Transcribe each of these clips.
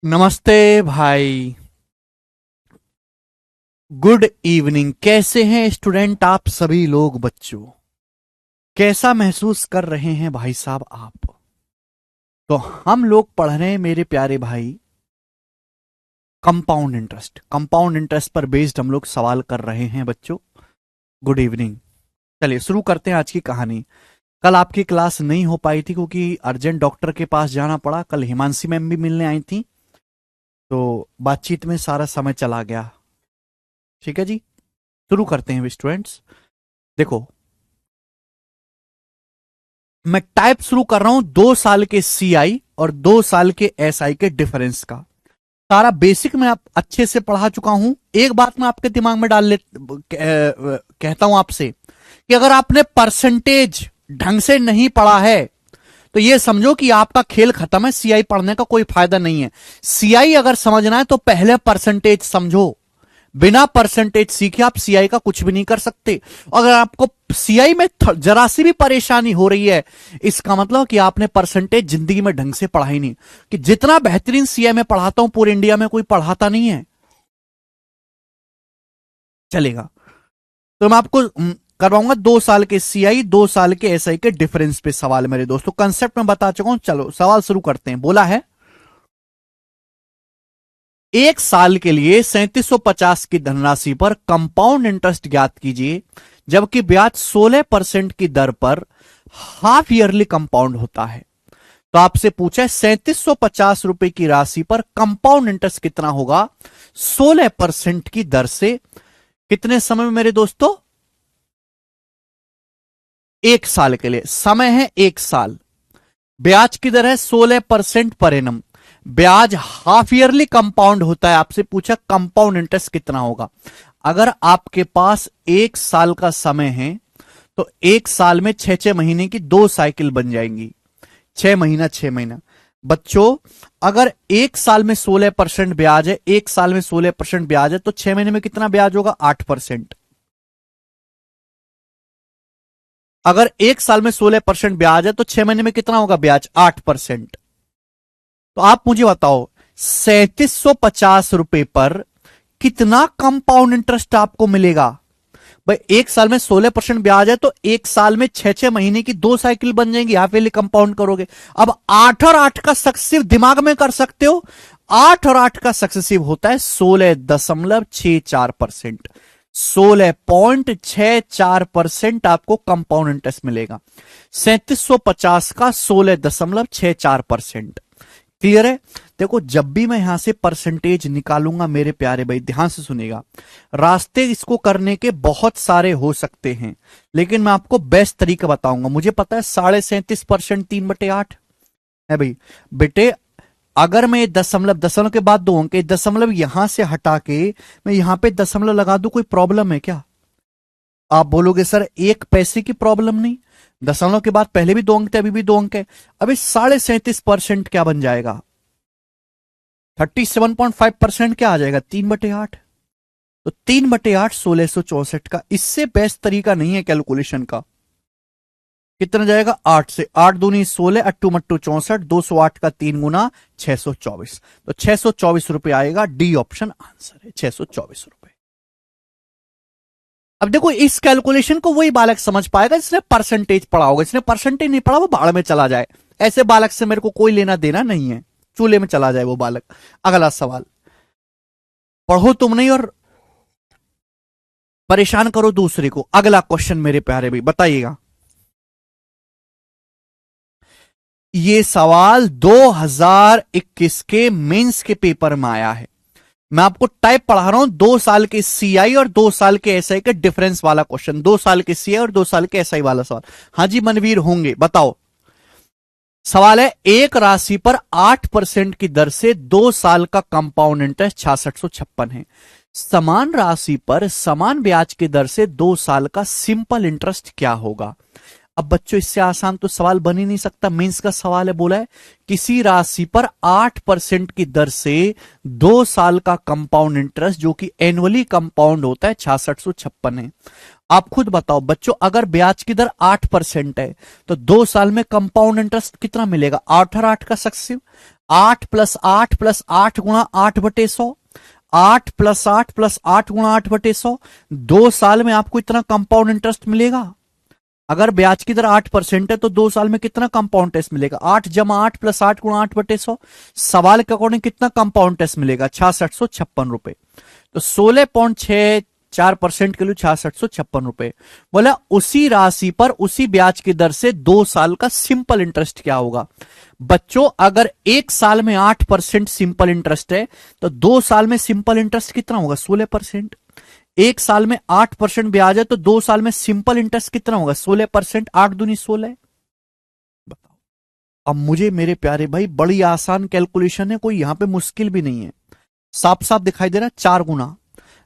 नमस्ते भाई। Good evening. कैसे हैं स्टूडेंट आप सभी लोग? बच्चों, कैसा महसूस कर रहे हैं भाई साहब आप? तो हम लोग पढ़ रहे हैं मेरे प्यारे भाई कंपाउंड इंटरेस्ट पर बेस्ड हम लोग सवाल कर रहे हैं बच्चों। Good evening. चलिए शुरू करते हैं आज की कहानी। कल आपकी क्लास नहीं हो पाई थी क्योंकि अर्जेंट डॉक्टर के पास जाना पड़ा। कल हिमांशी मैम भी मिलने आई थी, तो बातचीत में सारा समय चला गया। ठीक है जी, शुरू करते हैं स्टूडेंट्स। देखो, मैं टाइप शुरू कर रहा हूं 2 साल के सीआई और 2 साल के एसआई के डिफरेंस का। सारा बेसिक मैं आप अच्छे से पढ़ा चुका हूं। एक बात मैं आपके दिमाग में कहता हूं आपसे कि अगर आपने परसेंटेज ढंग से नहीं पढ़ा है तो ये समझो कि आपका खेल खत्म है। सीआई पढ़ने का कोई फायदा नहीं है। सीआई अगर समझना है तो पहले परसेंटेज समझो। बिना परसेंटेज सीखे आप सीआई का कुछ भी नहीं कर सकते। अगर आपको सीआई में जरा सी भी परेशानी हो रही है, इसका मतलब कि आपने परसेंटेज जिंदगी में ढंग से पढ़ा ही नहीं। कि जितना बेहतरीन सीआई में पढ़ाता हूं पूरे इंडिया में कोई पढ़ाता नहीं है। चलेगा, तो मैं आपको करवाऊंगा 2 साल के सीआई 2 साल के एसआई के डिफरेंस पे सवाल। मेरे दोस्तों, कंसेप्ट में बता चुका हूं। चलो सवाल शुरू करते हैं। बोला है, एक साल के लिए 3750 की धनराशि पर कंपाउंड इंटरेस्ट ज्ञात कीजिए, जबकि ब्याज 16% की दर पर हाफ ईयरली कंपाउंड होता है। तो आपसे पूछा है 3750 रुपए की राशि पर कंपाउंड इंटरेस्ट कितना होगा 16% की दर से, कितने समय में मेरे दोस्तों? 1 साल के लिए। समय है 1 साल। ब्याज की दर है 16% पर एनम। ब्याज हाफ ईयरली कंपाउंड होता है। आपसे पूछा कंपाउंड इंटरेस्ट कितना होगा। अगर आपके पास 1 साल का समय है तो 1 साल में 6 6 महीने की 2 साइकिल बन जाएंगी। 6 महीना 6 महीना। बच्चों, अगर 1 साल में 16% ब्याज है, 1 साल में 16% ब्याज है, तो 6 महीने में कितना ब्याज होगा? 8%। अगर 1 साल में 16% ब्याज है तो 6 महीने में कितना होगा ब्याज? 8%। तो आप मुझे बताओ 3750 रुपए पर कितना कंपाउंड इंटरेस्ट आपको मिलेगा? भाई 1 साल में 16% ब्याज है तो 1 साल में 6 6 महीने की 2 साइकिल बन जाएंगी। हाफ ईयरली कंपाउंड करोगे। अब 8 और 8 का सक्सेसिव दिमाग में कर सकते हो। 8 और 8 का सक्सेसिव होता है 16.64%। 16.64% आपको कंपाउंड इंटरेस्ट मिलेगा। 3750 का 16.64%। क्लियर है? देखो, जब भी मैं यहां से परसेंटेज निकालूंगा मेरे प्यारे भाई, ध्यान से सुनेगा। रास्ते इसको करने के बहुत सारे हो सकते हैं, लेकिन मैं आपको बेस्ट तरीका बताऊंगा। मुझे पता है 37.5% 3/8 है भाई। बेटे, अगर मैं दशमलव दशमलव के बाद 2 अंक, दशमलव यहां से हटा के मैं यहां पे दशमलव लगा दूं, कोई प्रॉब्लम है क्या? आप बोलोगे सर 1 पैसे की प्रॉब्लम नहीं। दशमलव के बाद पहले भी 2 अंक थे, अभी भी 2 अंक है। अभी 37.5% क्या बन जाएगा? 37.5% क्या आ जाएगा? 3/8। तो 3/8 1664 का। इससे बेस्ट तरीका नहीं है कैलकुलेशन का। कितना जाएगा? 8 से। 8 दूनी 16, अट्टू मट्टू 64, 208 का 3 गुना 624। तो 624 रुपए आएगा। डी ऑप्शन आंसर है, 624 रुपए। अब देखो, इस कैलकुलेशन को वही बालक समझ पाएगा जिसने परसेंटेज पढ़ा होगा। इसने परसेंटेज नहीं पढ़ा, वो भाड़ में चला जाए। ऐसे बालक से मेरे को कोई लेना देना नहीं है। चूल्हे में चला जाए वो बालक। अगला सवाल। पढ़ो तुम नहीं और परेशान करो दूसरे को। अगला क्वेश्चन मेरे प्यारे भाई, बताइएगा। ये सवाल 2021 के मेंस के पेपर में आया है। मैं आपको टाइप पढ़ा रहा हूं 2 साल के सीआई और 2 साल के एसआई के डिफरेंस वाला क्वेश्चन। 2 साल के सीआई और 2 साल के एसआई वाला सवाल। हाँ जी मनवीर होंगे, बताओ। सवाल है, एक राशि पर 8% की दर से 2 साल का कंपाउंड इंटरेस्ट 6656 है। समान राशि पर समान ब्याज की दर से 2 साल का सिंपल इंटरेस्ट क्या होगा? अब बच्चों, इससे आसान तो सवाल बन ही नहीं सकता। मेंस का सवाल है। बोला है किसी राशि पर 8% की दर से 2 साल का कंपाउंड इंटरेस्ट, जो कि एनुअली कंपाउंड होता है, 6656 है। आप खुद बताओ बच्चों, अगर ब्याज की दर 8% है तो 2 साल में कंपाउंड इंटरेस्ट कितना मिलेगा? 8 और 8 का सक्सेसिव। 8 + 8 + 8 गुणा 8/100, 8 + 8 + 8 गुणा 8/100। 2 साल में आपको इतना कंपाउंड इंटरेस्ट मिलेगा। अगर ब्याज की दर 8% है तो 2 साल में कितना कंपाउंड इंटरेस्ट मिलेगा? 8 + 8 + 8 गुणा 8/100। सवाल के अकॉर्डिंग कितना कंपाउंड इंटरेस्ट मिलेगा? 6656 रुपए। तो 16.64% के लिए 6656 रुपए। बोला उसी राशि पर उसी ब्याज की दर से 2 साल का सिंपल इंटरेस्ट क्या होगा? बच्चों अगर 1 साल में 8% सिंपल इंटरेस्ट है तो 2 साल में सिंपल इंटरेस्ट कितना होगा? 16%। 1 साल में 8% ब्याज है तो 2 साल में सिंपल इंटरेस्ट कितना होगा? 16%। 8 दूनी 16। बताओ। अब मुझे मेरे प्यारे भाई बड़ी आसान कैलकुलेशन है, कोई यहां पे मुश्किल भी नहीं है, साफ साफ दिखाई दे रहा है। 4 गुना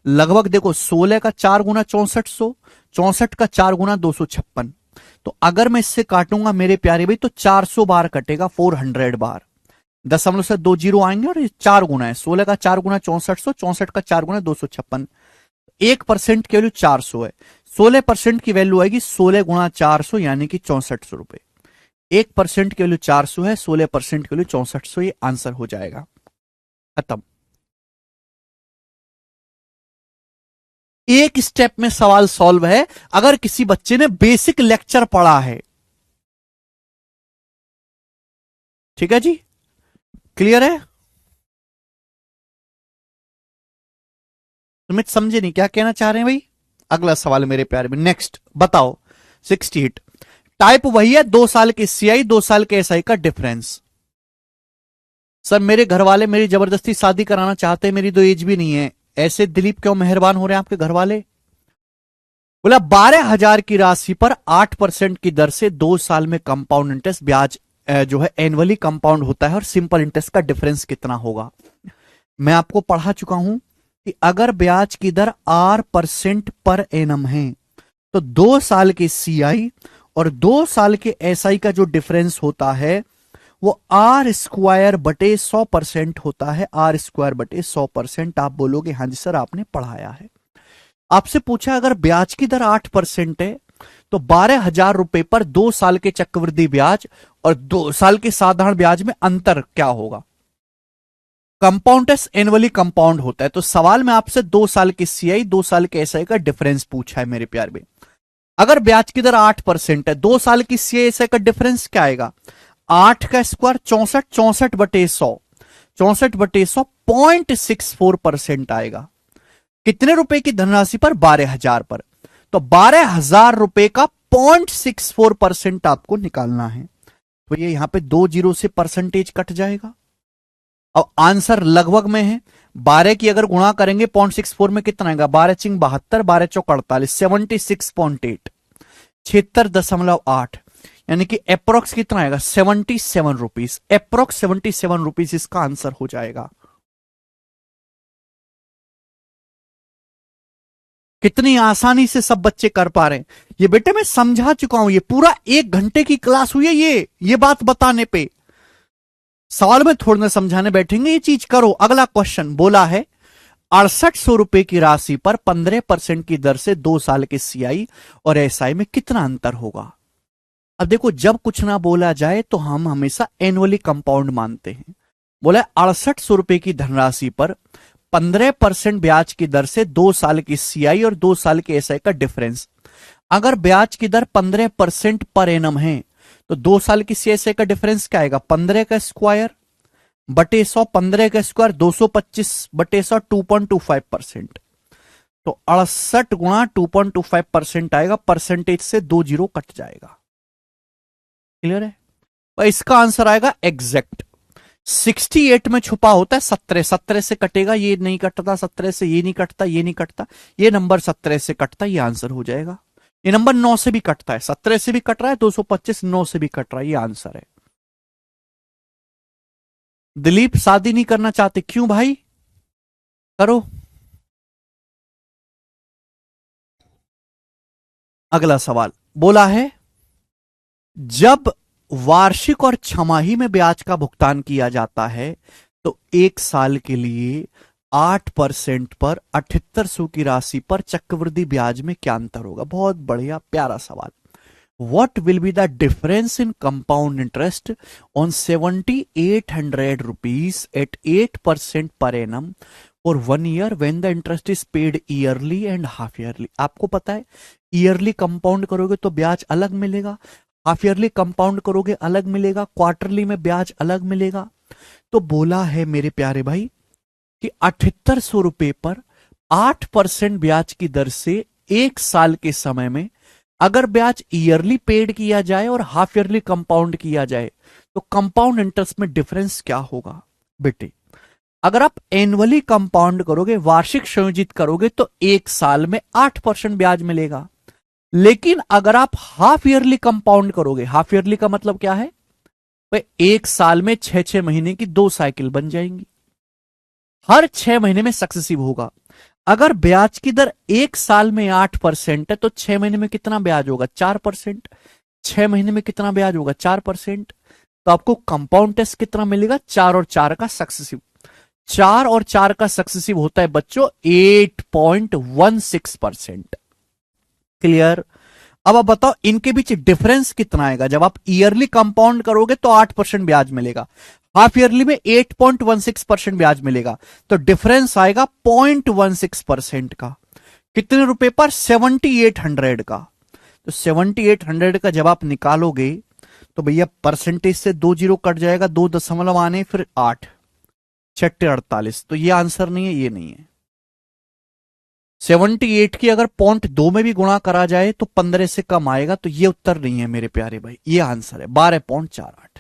लगभग देखो 16 का 4 गुना 6400, 64 का 4 गुना 256। तो अगर मैं इससे काटूंगा मेरे प्यारे भाई तो 400 बार कटेगा, 400 बार। दशमलव से 2 जीरो आएंगे और ये 4 गुना है। 16 का 4 गुना 6400, 64 का 4 गुना 256। 1% की वैल्यू 400 है। 16% की वैल्यू आएगी 16 गुणा 400 यानी कि 6400 रुपए। 1% की वैल्यू 400 है, 16% की वैल्यू 6400। ये आंसर हो जाएगा। खत्म। एक स्टेप में सवाल सॉल्व है अगर किसी बच्चे ने बेसिक लेक्चर पढ़ा है। ठीक है जी, क्लियर है? सुमित समझे नहीं क्या कहना चाह रहे हैं भाई? अगला सवाल मेरे प्यारे में, नेक्स्ट बताओ। 68 टाइप वही है, 2 साल की सीआई 2 साल के एसआई का डिफरेंस। सर मेरे घर वाले मेरी जबरदस्ती शादी कराना चाहते हैं, मेरी तो एज भी नहीं है। ऐसे दिलीप क्यों मेहरबान हो रहे हैं आपके घर वाले? बोला 12,000 की राशि पर 8% की दर से 2 साल में कंपाउंड इंटरेस्ट ब्याज जो है एनुअली कंपाउंड होता है और सिंपल इंटरेस्ट का डिफरेंस कितना होगा? मैं आपको पढ़ा चुका हूं कि अगर ब्याज की दर R% पर एनम है तो 2 साल के सीआई और 2 साल के एसआई का जो डिफरेंस होता है वो R² / 100% होता है। R² / 100%। आप बोलोगे हाँ जी सर आपने पढ़ाया है। आपसे पूछा अगर ब्याज की दर 8% है तो 12,000 रुपए पर 2 साल के चक्रवृद्धि ब्याज और 2 साल के साधारण ब्याज में अंतर क्या होगा? कंपाउंड टेस्ट एनुअली कंपाउंड होता है। तो सवाल में आपसे 2 साल की सीआई 2 साल के एसआई का डिफरेंस पूछा है मेरे प्यार में। अगर ब्याज की दर 8% है, 2 साल की सीआई एसआई का डिफरेंस क्या आएगा? 8 का स्क्वायर 64, 64/100, 64/100 0.64% आएगा। कितने रुपए की धनराशि पर? 12,000 पर। तो 12,000 रुपए का 0.64% आपको निकालना है। तो ये यहां पे 2 जीरो से परसेंटेज कट जाएगा। अब आंसर लगभग में है। 12 की अगर गुणा करेंगे 0.64 में कितना आएगा? 12 चिंग 72, 12 चौक 48, 76.8, 76.8 यानी कि अप्रोक्स कितना आएगा? 77 रुपीज। अप्रोक्स 77 रुपीज इसका आंसर हो जाएगा। कितनी आसानी से सब बच्चे कर पा रहे हैं। ये बेटे मैं समझा चुका हूं, ये पूरा 1 घंटे की क्लास हुई है ये बात बताने पे। सवाल में थोड़ा ना समझाने बैठेंगे, ये चीज करो। अगला क्वेश्चन बोला है 6800 रुपए की राशि पर 15% की दर से 2 साल के सीआई और एसआई में कितना अंतर होगा? अब देखो जब कुछ ना बोला जाए तो हम हमेशा एनुअली कंपाउंड मानते हैं। बोला 6800 रुपए की धनराशि पर 15% ब्याज की दर से 2 साल की सीआई और 2 साल के एसआई का डिफरेंस। अगर ब्याज की दर 15% पर एनम है तो 2 साल की सीएसए का डिफरेंस क्या आएगा? 15 का स्क्वायर बटे 100, 15 का स्क्वायर 225 बटे 100, 2.25%। तो 68 गुणा 2.25% आएगा। परसेंटेज से 2 जीरो कट जाएगा। क्लियर है? तो इसका आंसर आएगा एग्जैक्ट। 68 में छुपा होता है 17, 17 से कटेगा, ये नहीं कटता, 17 से ये नहीं कटता, ये नहीं कटता, ये नंबर 17 से कटता, ये आंसर हो जाएगा। ये नंबर 9 से भी कटता है, 17 से भी कट रहा है, 225 9 से भी कट रहा है, ये आंसर है। दिलीप शादी नहीं करना चाहते, क्यों भाई? करो। अगला सवाल बोला है जब वार्षिक और छमाही में ब्याज का भुगतान किया जाता है तो 1 साल के लिए 8% पर 7800 की राशि पर चक्रवृद्धि ब्याज में क्या अंतर होगा? बहुत बढ़िया प्यारा सवाल। what will be the difference in compound interest on 7800 rupees at 8% per annum for 1 year when the interest is paid yearly and half yearly? आपको पता है ईयरली कंपाउंड करोगे तो ब्याज अलग मिलेगा, हाफ ईयरली कंपाउंड करोगे अलग मिलेगा, क्वार्टरली में ब्याज अलग मिलेगा। तो बोला है मेरे प्यारे भाई कि 7800 रुपए पर 8% ब्याज की दर से 1 साल के समय में अगर ब्याज ईयरली पेड किया जाए और हाफ ईयरली कंपाउंड किया जाए तो कंपाउंड इंटरेस्ट में डिफरेंस क्या होगा? बेटे अगर आप एनुअली कंपाउंड करोगे, वार्षिक संयोजित करोगे तो 1 साल में 8% ब्याज मिलेगा। लेकिन अगर आप हाफ ईयरली कंपाउंड करोगे, हाफ ईयरली का मतलब क्या है भाई, 1 साल में 6 महीने की 2 साइकिल बन जाएंगी, हर 6 महीने में सक्सेसिव होगा। अगर ब्याज की दर 1 साल में 8% है तो 6 महीने में कितना ब्याज होगा? 4%। 6 महीने में कितना ब्याज होगा? 4%। तो आपको कंपाउंड टेस्ट कितना मिलेगा? 4 और 4 का सक्सेसिव। 4 और 4 का सक्सेसिव होता है बच्चों 8.16%। क्लियर? अब आप बताओ इनके बीच डिफरेंस कितना आएगा? जब आप ईयरली कंपाउंड करोगे तो 8% ब्याज मिलेगा, हाफ ईयरली में 8.16% ब्याज मिलेगा, तो डिफरेंस आएगा 0.16% का। कितने रुपए पर? 7800 का। तो 7800 का जब आप निकालोगे तो भैया परसेंटेज से 2 जीरो कट जाएगा, 2 दशमलव आने, फिर 8 छट्टे 48। तो ये आंसर नहीं है, ये नहीं है। 78 की अगर 0.2 में भी गुणा करा जाए तो 15 से कम आएगा, तो ये उत्तर नहीं है मेरे प्यारे भाई, ये आंसर है 12.48।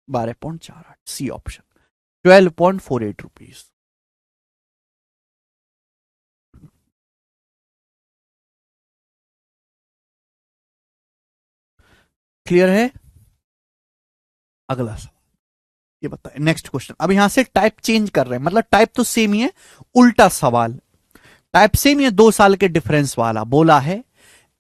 12.48 सी ऑप्शन, 12.48 रुपीज। क्लियर है? अगला सवाल ये बताए, नेक्स्ट क्वेश्चन। अब यहां से टाइप चेंज कर रहे हैं, मतलब टाइप तो सेम ही है, उल्टा सवाल। टाइप सेम ही है, 2 साल के डिफरेंस वाला। बोला है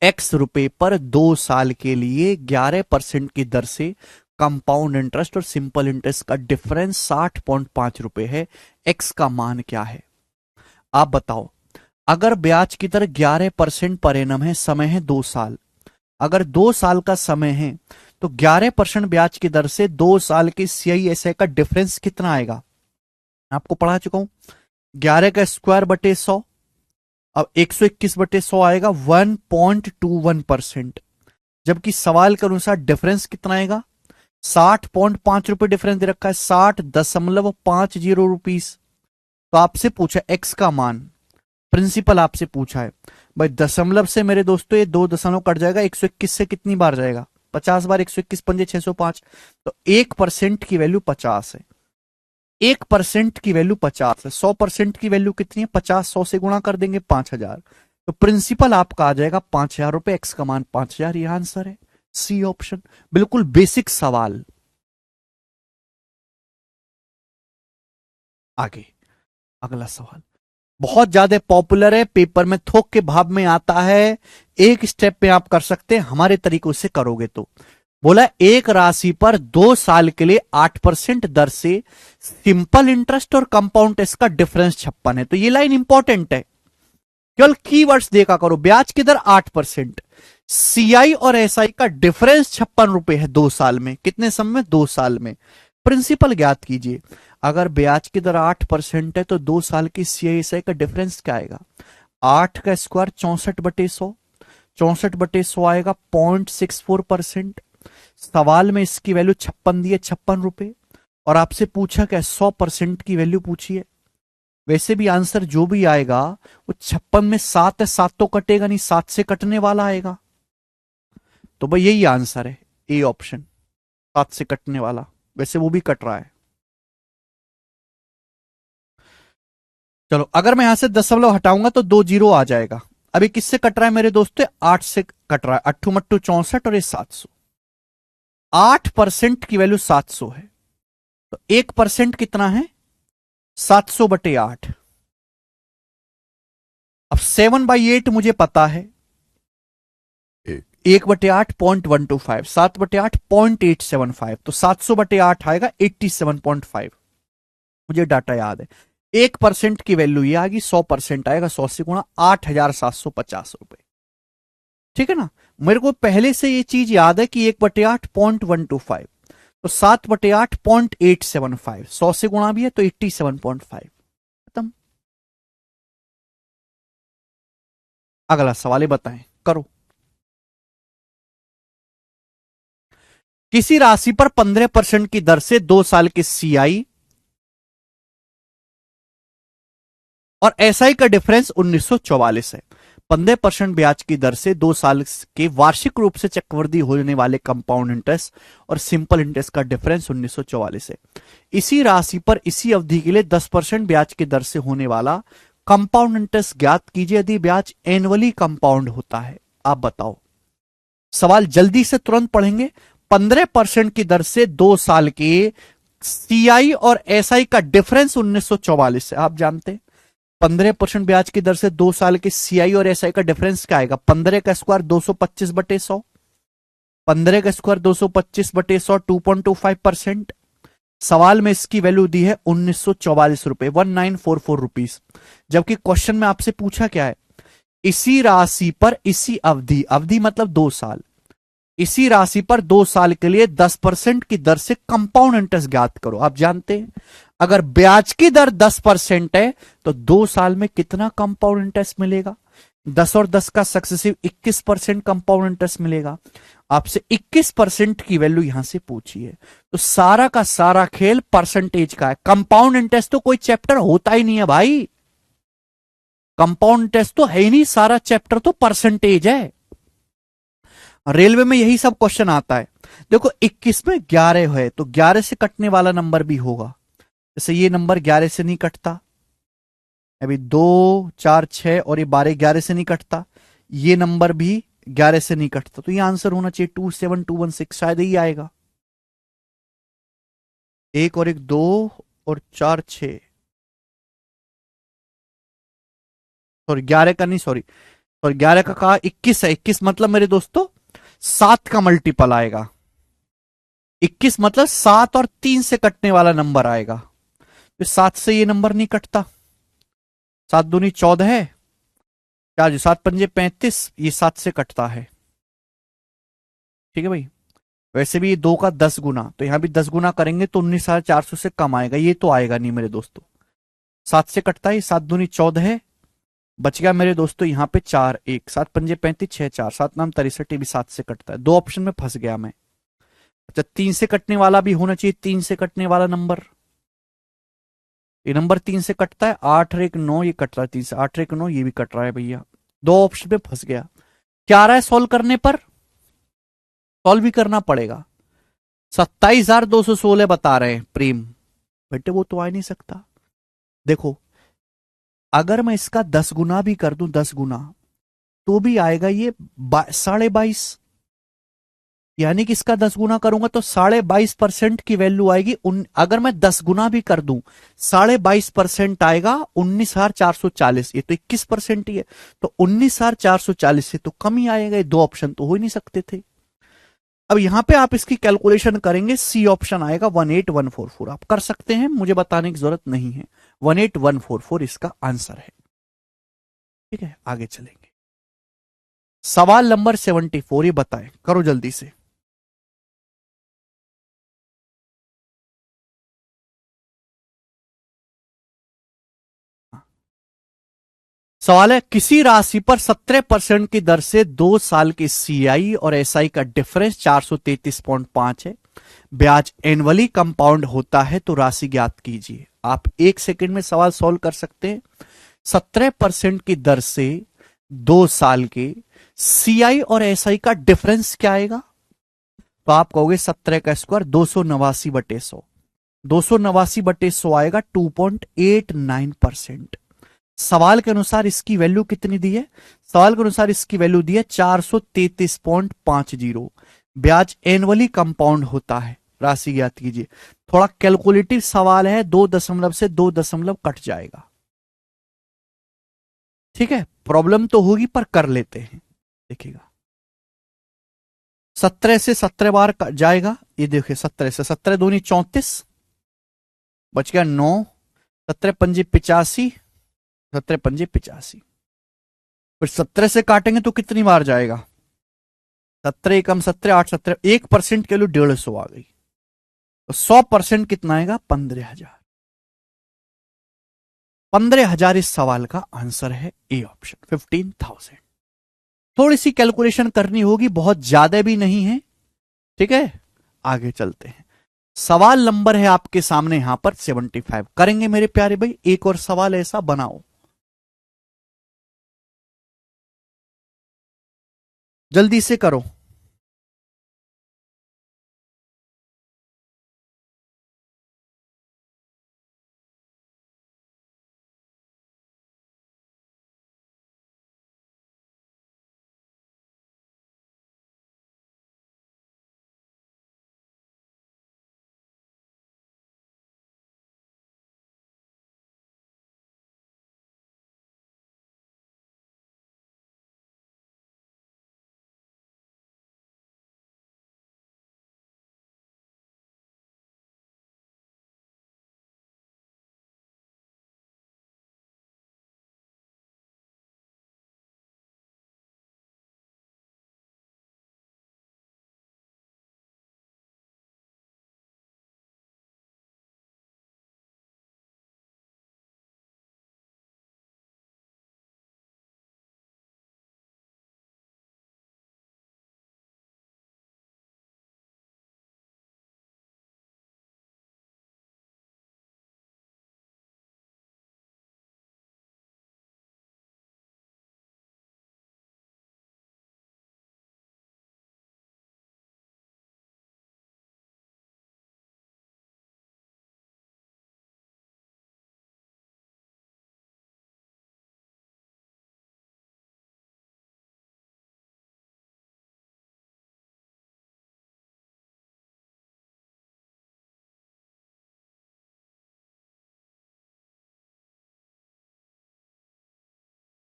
x रुपए पर 2 साल के लिए 11% की दर से कंपाउंड इंटरेस्ट और सिंपल इंटरेस्ट का डिफरेंस 60.5 रुपए है, x का मान क्या है? आप बताओ, अगर ब्याज की दर 11% पर एनम है, समय है 2 साल, अगर 2 साल का समय है तो 11% ब्याज की दर से 2 साल के CISI का डिफरेंस कितना आएगा? आपको पढ़ा चुका हूं, 11 का स्क्वायर बटे 100, अब 121 बटे 100 आएगा 1.21%। जबकि सवाल के अनुसार डिफरेंस कितना आएगा? 60.5 रुपए डिफरेंस दे रखा है, 60.50 रुपीस। तो आपसे पूछा एक्स का मान, प्रिंसिपल आपसे पूछा है भाई, दशमलव से मेरे दोस्तों ये 2 दशमलव कट जाएगा, 121 से कितनी बार जाएगा? 50 बार। 121 पंजे 605। तो 1% की वैल्यू 50 है, 1% की वैल्यू 50 है। 100% की वैल्यू कितनी है? 50। 100 से गुणा कर देंगे 5000। तो प्रिंसिपल आपका आ जाएगा 5000 रुपए, एक्स का मान 5000। यह आंसर है, सी ऑप्शन। बिल्कुल बेसिक सवाल। आगे अगला सवाल बहुत ज्यादा पॉपुलर है, पेपर में थोक के भाव में आता है, एक स्टेप पे आप कर सकते हैं हमारे तरीकों से करोगे तो। बोला एक राशि पर 2 साल के लिए 8% दर से सिंपल इंटरेस्ट और कंपाउंड टेस्ट का डिफरेंस 56 है। तो ये लाइन इंपॉर्टेंट है, केवल कीवर्ड्स देखा करो। ब्याज की दर 8%, CI और SI का डिफरेंस 56 रुपए है 2 साल में। कितने समय में? 2 साल में। प्रिंसिपल ज्ञात कीजिए, अगर ब्याज की दर 8% है तो 2 साल की CI/SI का डिफरेंस क्या आएगा? 8 का स्क्वायर 64 बटे 100, 64 बटे 100 आएगा 0.64%। सवाल में इसकी वैल्यू 56 दी है, 56 रुपए, और आपसे पूछा क्या? 100% की वैल्यू पूछी है। वैसे भी आंसर जो भी आएगा वो 56 में 7 है, 7 तो कटेगा नहीं, 7 से कटने वाला आएगा। तो भाई यही आंसर है, ए ऑप्शन, 7 से कटने वाला। वैसे वो भी कट रहा है। चलो अगर मैं यहां से दशमलव हटाऊंगा तो 2 जीरो आ जाएगा। अभी किससे कट रहा है मेरे दोस्तों? 8 से कट रहा है, अट्ठू मट्टू 64 और ये 700। 8% की वैल्यू 700 है, तो 1% कितना है? 700 बटे 8। अब 7/8 मुझे पता है, 1/8 0.125, 7/8 0.875, तो 700 बटे 8 आएगा 87.5। मुझे डाटा याद है। 1% की वैल्यू ये आ गई, 100% आएगा 100 से गुणा 8750 रुपए। ठीक है ना? मेरे को पहले से ये चीज याद है कि 1/8 0.125, तो 7/8 0.875, 100 से गुणा भी है तो 87.5। खत्म। अगला सवाल बताएं, करो। किसी राशि पर 15% की दर से 2 साल के सीआई और एसआई का डिफरेंस 1944 है। 15% ब्याज की दर से 2 साल के वार्षिक रूप से चक्रवृद्धि होने वाले कंपाउंड इंटरेस्ट और सिंपल इंटरेस्ट का डिफरेंस 1944 है। इसी राशि पर इसी अवधि के लिए 10% ब्याज की दर से होने वाला कंपाउंड इंटरेस्ट ज्ञात कीजिए यदि ब्याज एनुअली कंपाउंड होता है। आप बताओ। सवाल जल्दी से तुरंत पढ़ेंगे। 15% की दर से 2 साल के सीआई और एसआई का डिफरेंस 1944 है। आप जानते हैं 15% ब्याज की दर से 2 साल के सीआई और एसआई का डिफरेंस क्या आएगा? 15 का स्क्वायर 225/100, 15 का स्क्वायर 225/100, 2.25%। सवाल में इसकी वैल्यू दी है 1944 रुपए, 1944 रुपीज। जबकि क्वेश्चन में आपसे पूछा क्या है? इसी राशि पर इसी अवधि, अवधि मतलब 2 साल, इसी राशि पर 2 साल के लिए 10% की दर से कंपाउंड इंटरेस्ट ज्ञात करो। आप जानते हैं अगर ब्याज की दर 10% है तो 2 साल में कितना कंपाउंड इंटरेस्ट मिलेगा? 10 और 10 का सक्सेसिव 21% कंपाउंड इंटरेस्ट मिलेगा। आपसे 21% की वैल्यू यहां से पूछी है, तो सारा का सारा खेल परसेंटेज का है। कंपाउंड इंटरेस्ट तो कोई चैप्टर होता ही नहीं है भाई, कंपाउंड इंटरेस्ट तो है ही नहीं, सारा चैप्टर तो परसेंटेज है। रेलवे में यही सब क्वेश्चन आता है। देखो 21 में 11 है तो 11 से कटने वाला नंबर भी होगा, जैसे ये नंबर 11 से नहीं कटता, अभी 2 4 6 और ये 12 11 से नहीं कटता, ये नंबर भी 11 से नहीं कटता, तो ये आंसर होना चाहिए 27216, शायद यही आएगा। 1 और 1 2 और 4 6, सॉरी 11 का नहीं, सॉरी 11 का कहा, 21 है। 21 मतलब मेरे दोस्तों 7 का मल्टीपल आएगा। 21 मतलब 7 और 3 से कटने वाला नंबर आएगा, तो 7 से ये नंबर नहीं कटता। 7 दूनी 14 है, 4 7 पंजे 35, ये 7 से कटता है। ठीक है भाई। वैसे भी ये 2 का 10 गुना, तो यहां भी 10 गुना करेंगे तो 19,400 से कम आएगा, ये तो आएगा नहीं मेरे दोस्तों। 7 से कटता है, 7 दूनी 14 है, बच गया मेरे दोस्तों यहाँ पे 4 1, 7 पंजे 35, 6 4, 7 नाम 63, भी 7 से कटता है। 2 ऑप्शन में फंस गया मैं। अच्छा 3 से कटने वाला भी होना चाहिए, 3 से कटने वाला नंबर, ये नंबर 3 से कटता है। 8 और 1 9, ये कट रहा है 3 से, 8 और 1 9, ये भी कट रहा है भैया। 2 ऑप्शन पे फंस गया। क्या आ रहा है सॉल्व करने पर? सॉल्व भी करना पड़ेगा। 27,216 बता रहे हैं प्रेम। बेटे वो तो आ नहीं सकता। देखो अगर मैं इसका 10 गुना भी कर दूं, 10 गुना, तो भी आएगा ये 22.5, यानी कि इसका 10 गुना करूंगा तो 22.5% की वैल्यू आएगी। अगर मैं 10 गुना भी कर दूं 22.5% आएगा 19,440, ये तो 21% ही है, तो 19,440 से तो कम ही आएगा। ये 2 ऑप्शन तो हो ही नहीं सकते थे। अब यहां पे आप इसकी कैलकुलेशन करेंगे, सी ऑप्शन आएगा 18144। आप कर सकते हैं, मुझे बताने की जरूरत नहीं है, 18144 इसका आंसर है। ठीक है आगे चलेंगे। सवाल नंबर 74, ये बताएं, करो जल्दी से। सवाल है किसी राशि पर 17% की दर से 2 साल के सीआई और एसआई का डिफरेंस 433.5 है, ब्याज एनुअली कंपाउंड होता है तो राशि ज्ञात कीजिए। आप 1 सेकंड में सवाल सॉल्व कर सकते हैं। 17% की दर से 2 साल के सीआई और एसआई का डिफरेंस क्या आएगा? तो आप कहोगे 17 का स्क्वायर 289/100, 289/100 आएगा 2.89%। सवाल के अनुसार इसकी वैल्यू कितनी दी है? सवाल के अनुसार इसकी वैल्यू दी है 433.50। ब्याज एनुअली कंपाउंड होता है, राशि ज्ञात कीजिए। थोड़ा कैलकुलेटिव सवाल है, 2 दशमलव से 2 दशमलव कट जाएगा। ठीक है प्रॉब्लम तो होगी पर कर लेते हैं। देखिएगा 17 से 17 बार जाएगा, ये देखिए 17 से 17 दूनी 34, बच गया 9, 17 पंजे 85, 17 पंजे 85, फिर 17 से काटेंगे तो कितनी बार जाएगा? 17 एकम 17, 8 17, 1% के लिए 150 आ गई, तो 100% कितना आएगा? 15,000। 15,000 इस सवाल का आंसर है, ए ऑप्शन 15,000। थोड़ी सी कैलकुलेशन करनी होगी, बहुत ज्यादा भी नहीं है, ठीक है। आगे चलते हैं, सवाल नंबर है आपके सामने यहां पर 75 करेंगे मेरे प्यारे भाई। एक और सवाल ऐसा बनाओ, जल्दी से करो।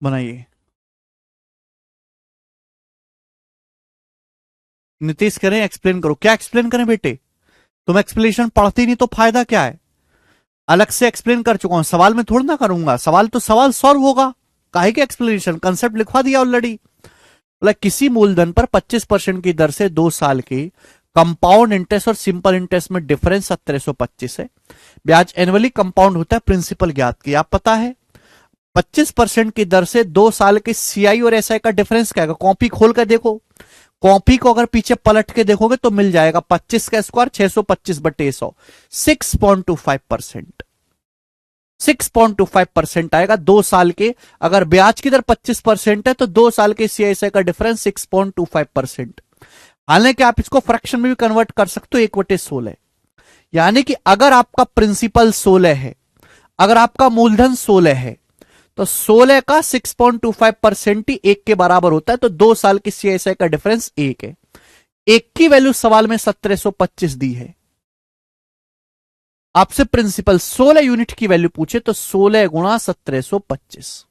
बनाइए। नीतीश करें, एक्सप्लेन करो। क्या एक्सप्लेन करें बेटे? तुम एक्सप्लेनेशन पढ़ती नहीं तो फायदा क्या है? अलग से एक्सप्लेन कर चुका हूं, सवाल में थोड़ा ना करूंगा। सवाल तो सवाल सॉल्व होगा, काहे के एक्सप्लेनेशन? कंसेप्ट लिखवा दिया ऑलरेडी। मतलब किसी मूलधन पर 25% की दर से 2 साल की कंपाउंड इंटरेस्ट और सिंपल इंटरेस्ट में डिफरेंस 1725 है। ब्याज एनुअली कंपाउंड होता है, प्रिंसिपल ज्ञात किया, आप पता है। 25% की दर से 2 साल के सीआई और एसआई का डिफरेंस क्या है? कॉपी खोल कर देखो, कॉपी को अगर पीछे पलट के देखोगे तो मिल जाएगा 25 का स्क्वायर 625/100, 6.25%। 6.25% आएगा 2 साल के। अगर ब्याज की दर 25% है तो 2 साल के सीआईएसआई का डिफरेंस 6.25%। हालांकि आप इसको फ्रैक्शन में भी कन्वर्ट कर सकते हो, 1/16। यानी कि अगर आपका प्रिंसिपल 16 है, अगर आपका मूलधन 16 है, तो 16 का 6.25% ही 1 के बराबर होता है। तो 2 साल की सीआईएसआई का डिफरेंस 1 है। 1 की वैल्यू सवाल में 1725 दी है। आपसे प्रिंसिपल 16 यूनिट की वैल्यू पूछे तो 16 गुणा 1725,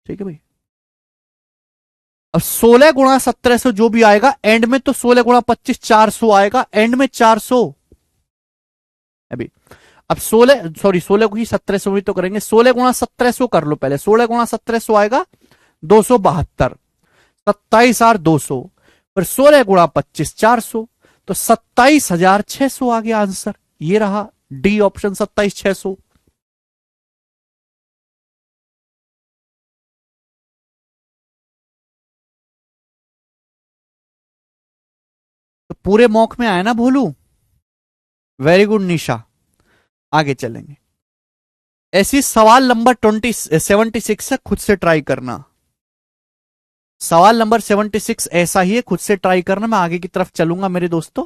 ठीक है भाई। अब 16 गुणा 1700 जो भी आएगा एंड में, तो 16 गुणा 25 400 आएगा एंड में, 400 अभी। अब 16, सॉरी 16 को ही 1700 भी तो करेंगे, 16 गुणा 1700 कर लो पहले। 16 गुणा 1700 आएगा 272, 27,200, फिर 16 गुणा 25 400, तो 27,600 आ गया आंसर। ये रहा डी ऑप्शन 27,600। तो पूरे मॉक में आया ना भोलू? वेरी गुड निशा। आगे चलेंगे। ऐसी सवाल नंबर 76 है, खुद से ट्राई करना। सवाल नंबर 76 ऐसा ही है, खुद से ट्राई करना। मैं आगे की तरफ चलूंगा मेरे दोस्तों।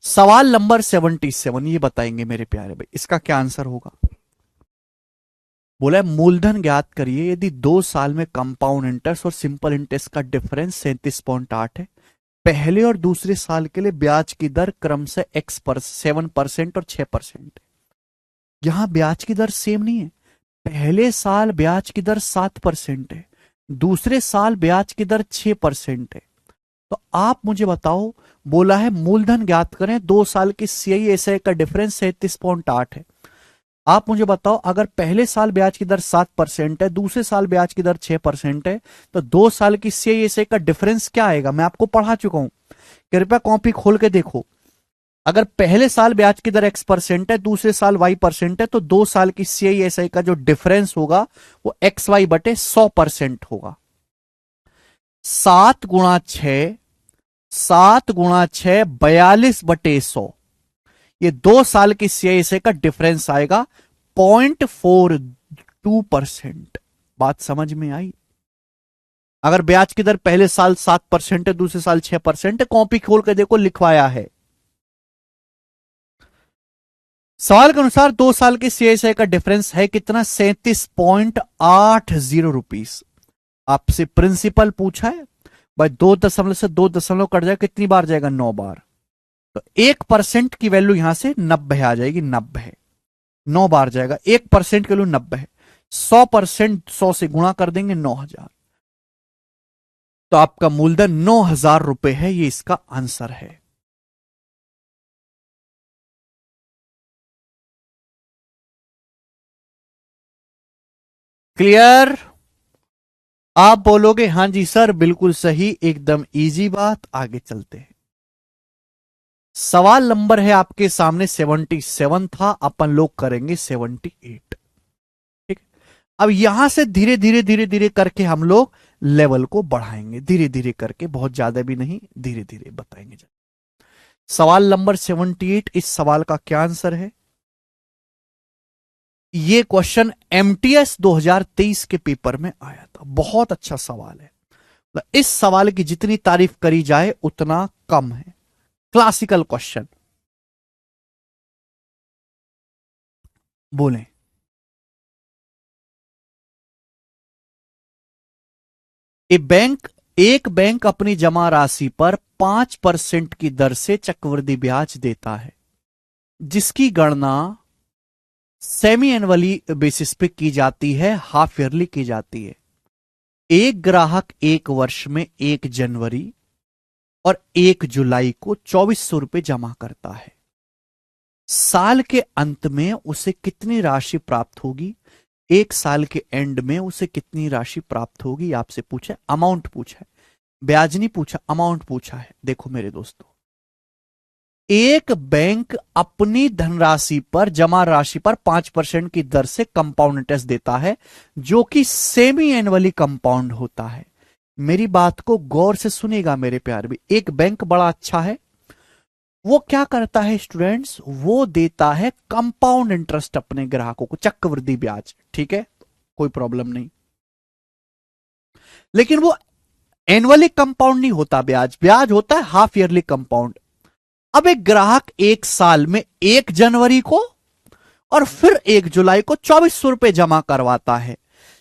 सवाल नंबर 77 ये बताएंगे मेरे प्यारे भाई, इसका क्या आंसर होगा। बोला है मूलधन ज्ञात करिए यदि 2 साल में कंपाउंड इंटरेस्ट और सिंपल इंटरेस्ट का डिफरेंस 37.8 है। पहले और दूसरे साल के लिए ब्याज की दर क्रम से 7% और 6%। यहां ब्याज की दर सेम नहीं है। पहले साल ब्याज की दर 7% है, दूसरे साल ब्याज की दर 6% है। तो आप मुझे बताओ, बोला है मूलधन ज्ञात करें, 2 साल की सीआईएसआई का डिफरेंस 37.8 है। आप मुझे बताओ, अगर पहले साल ब्याज की दर 7% है, दूसरे साल ब्याज की दर 6% है, तो 2 साल की सीआईएसए का डिफरेंस क्या आएगा? मैं आपको पढ़ा चुका हूं, कृपया कॉपी खोल के देखो। अगर पहले साल ब्याज की दर X% है, दूसरे साल Y% है, तो 2 साल की सीआईएसआई का जो डिफरेंस होगा वो XY/100% होगा। 7 × 6, 7 × 6 42/100, ये 2 साल की सीआईएसआई का डिफरेंस आएगा 0.42%। बात समझ में आई? अगर ब्याज की दर पहले साल 7% है, दूसरे साल 6% है, कॉपी खोल के देखो, लिखवाया है। सवाल के अनुसार 2 साल के सीआईएसआई का डिफरेंस है कितना? 37.80 रुपीस। आपसे प्रिंसिपल पूछा है भाई, 2 दशमलव से 2 दशमलव कट जाए, कितनी बार जाएगा? 9 बार। तो 1% की वैल्यू यहां से 90 आ जाएगी, 90, 9 बार जाएगा, 1% की वैल्यू 90 है। 100%, 100 से गुणा कर देंगे, 9,000। तो आपका मूलधन 9,000 रुपए है, ये इसका आंसर है। क्लियर? आप बोलोगे हां जी सर, बिल्कुल सही, एकदम इजी बात। आगे चलते हैं। सवाल नंबर है आपके सामने 77 था, अपन लोग करेंगे 78। ठीक। अब यहां से धीरे धीरे धीरे धीरे करके हम लोग लेवल को बढ़ाएंगे, धीरे धीरे करके, बहुत ज्यादा भी नहीं, धीरे धीरे बताएंगे। सवाल नंबर 78, इस सवाल का क्या आंसर है? ये क्वेश्चन एमटीएस 2023 के पेपर में आया था, बहुत अच्छा सवाल है। इस सवाल की जितनी तारीफ करी जाए उतना कम है। Classical question. बोलें। एक बैंक अपनी जमा राशि पर 5% की दर से चक्रवृद्धि ब्याज देता है, जिसकी गणना सेमी एनुअली बेसिस पे की जाती है, हाफ ईयरली की जाती है। एक ग्राहक एक वर्ष में 1 जनवरी और 1 जुलाई को 2400 रुपए जमा करता है। साल के अंत में उसे कितनी राशि प्राप्त होगी? एक साल के एंड में उसे कितनी राशि प्राप्त होगी? आपसे पूछा है, अमाउंट पूछा है, ब्याज नहीं पूछा, अमाउंट पूछा है। देखो मेरे दोस्तों, एक बैंक अपनी धनराशि पर, जमा राशि पर 5% की दर से कंपाउंड इंटरेस्ट देता है, जो कि सेमी एनुअली कंपाउंड होता है। मेरी बात को गौर से सुनेगा मेरे प्यार भी। एक बैंक बड़ा अच्छा है, वो क्या करता है स्टूडेंट्स? वो देता है कंपाउंड इंटरेस्ट अपने ग्राहकों को, चक्रवृद्धि ब्याज। ठीक है, कोई प्रॉब्लम नहीं। लेकिन वो एनुअली कंपाउंड नहीं होता, ब्याज ब्याज होता है हाफ ईयरली कंपाउंड। अब एक ग्राहक एक साल में 1 जनवरी को और फिर 1 जुलाई को 2400 रुपए जमा करवाता है।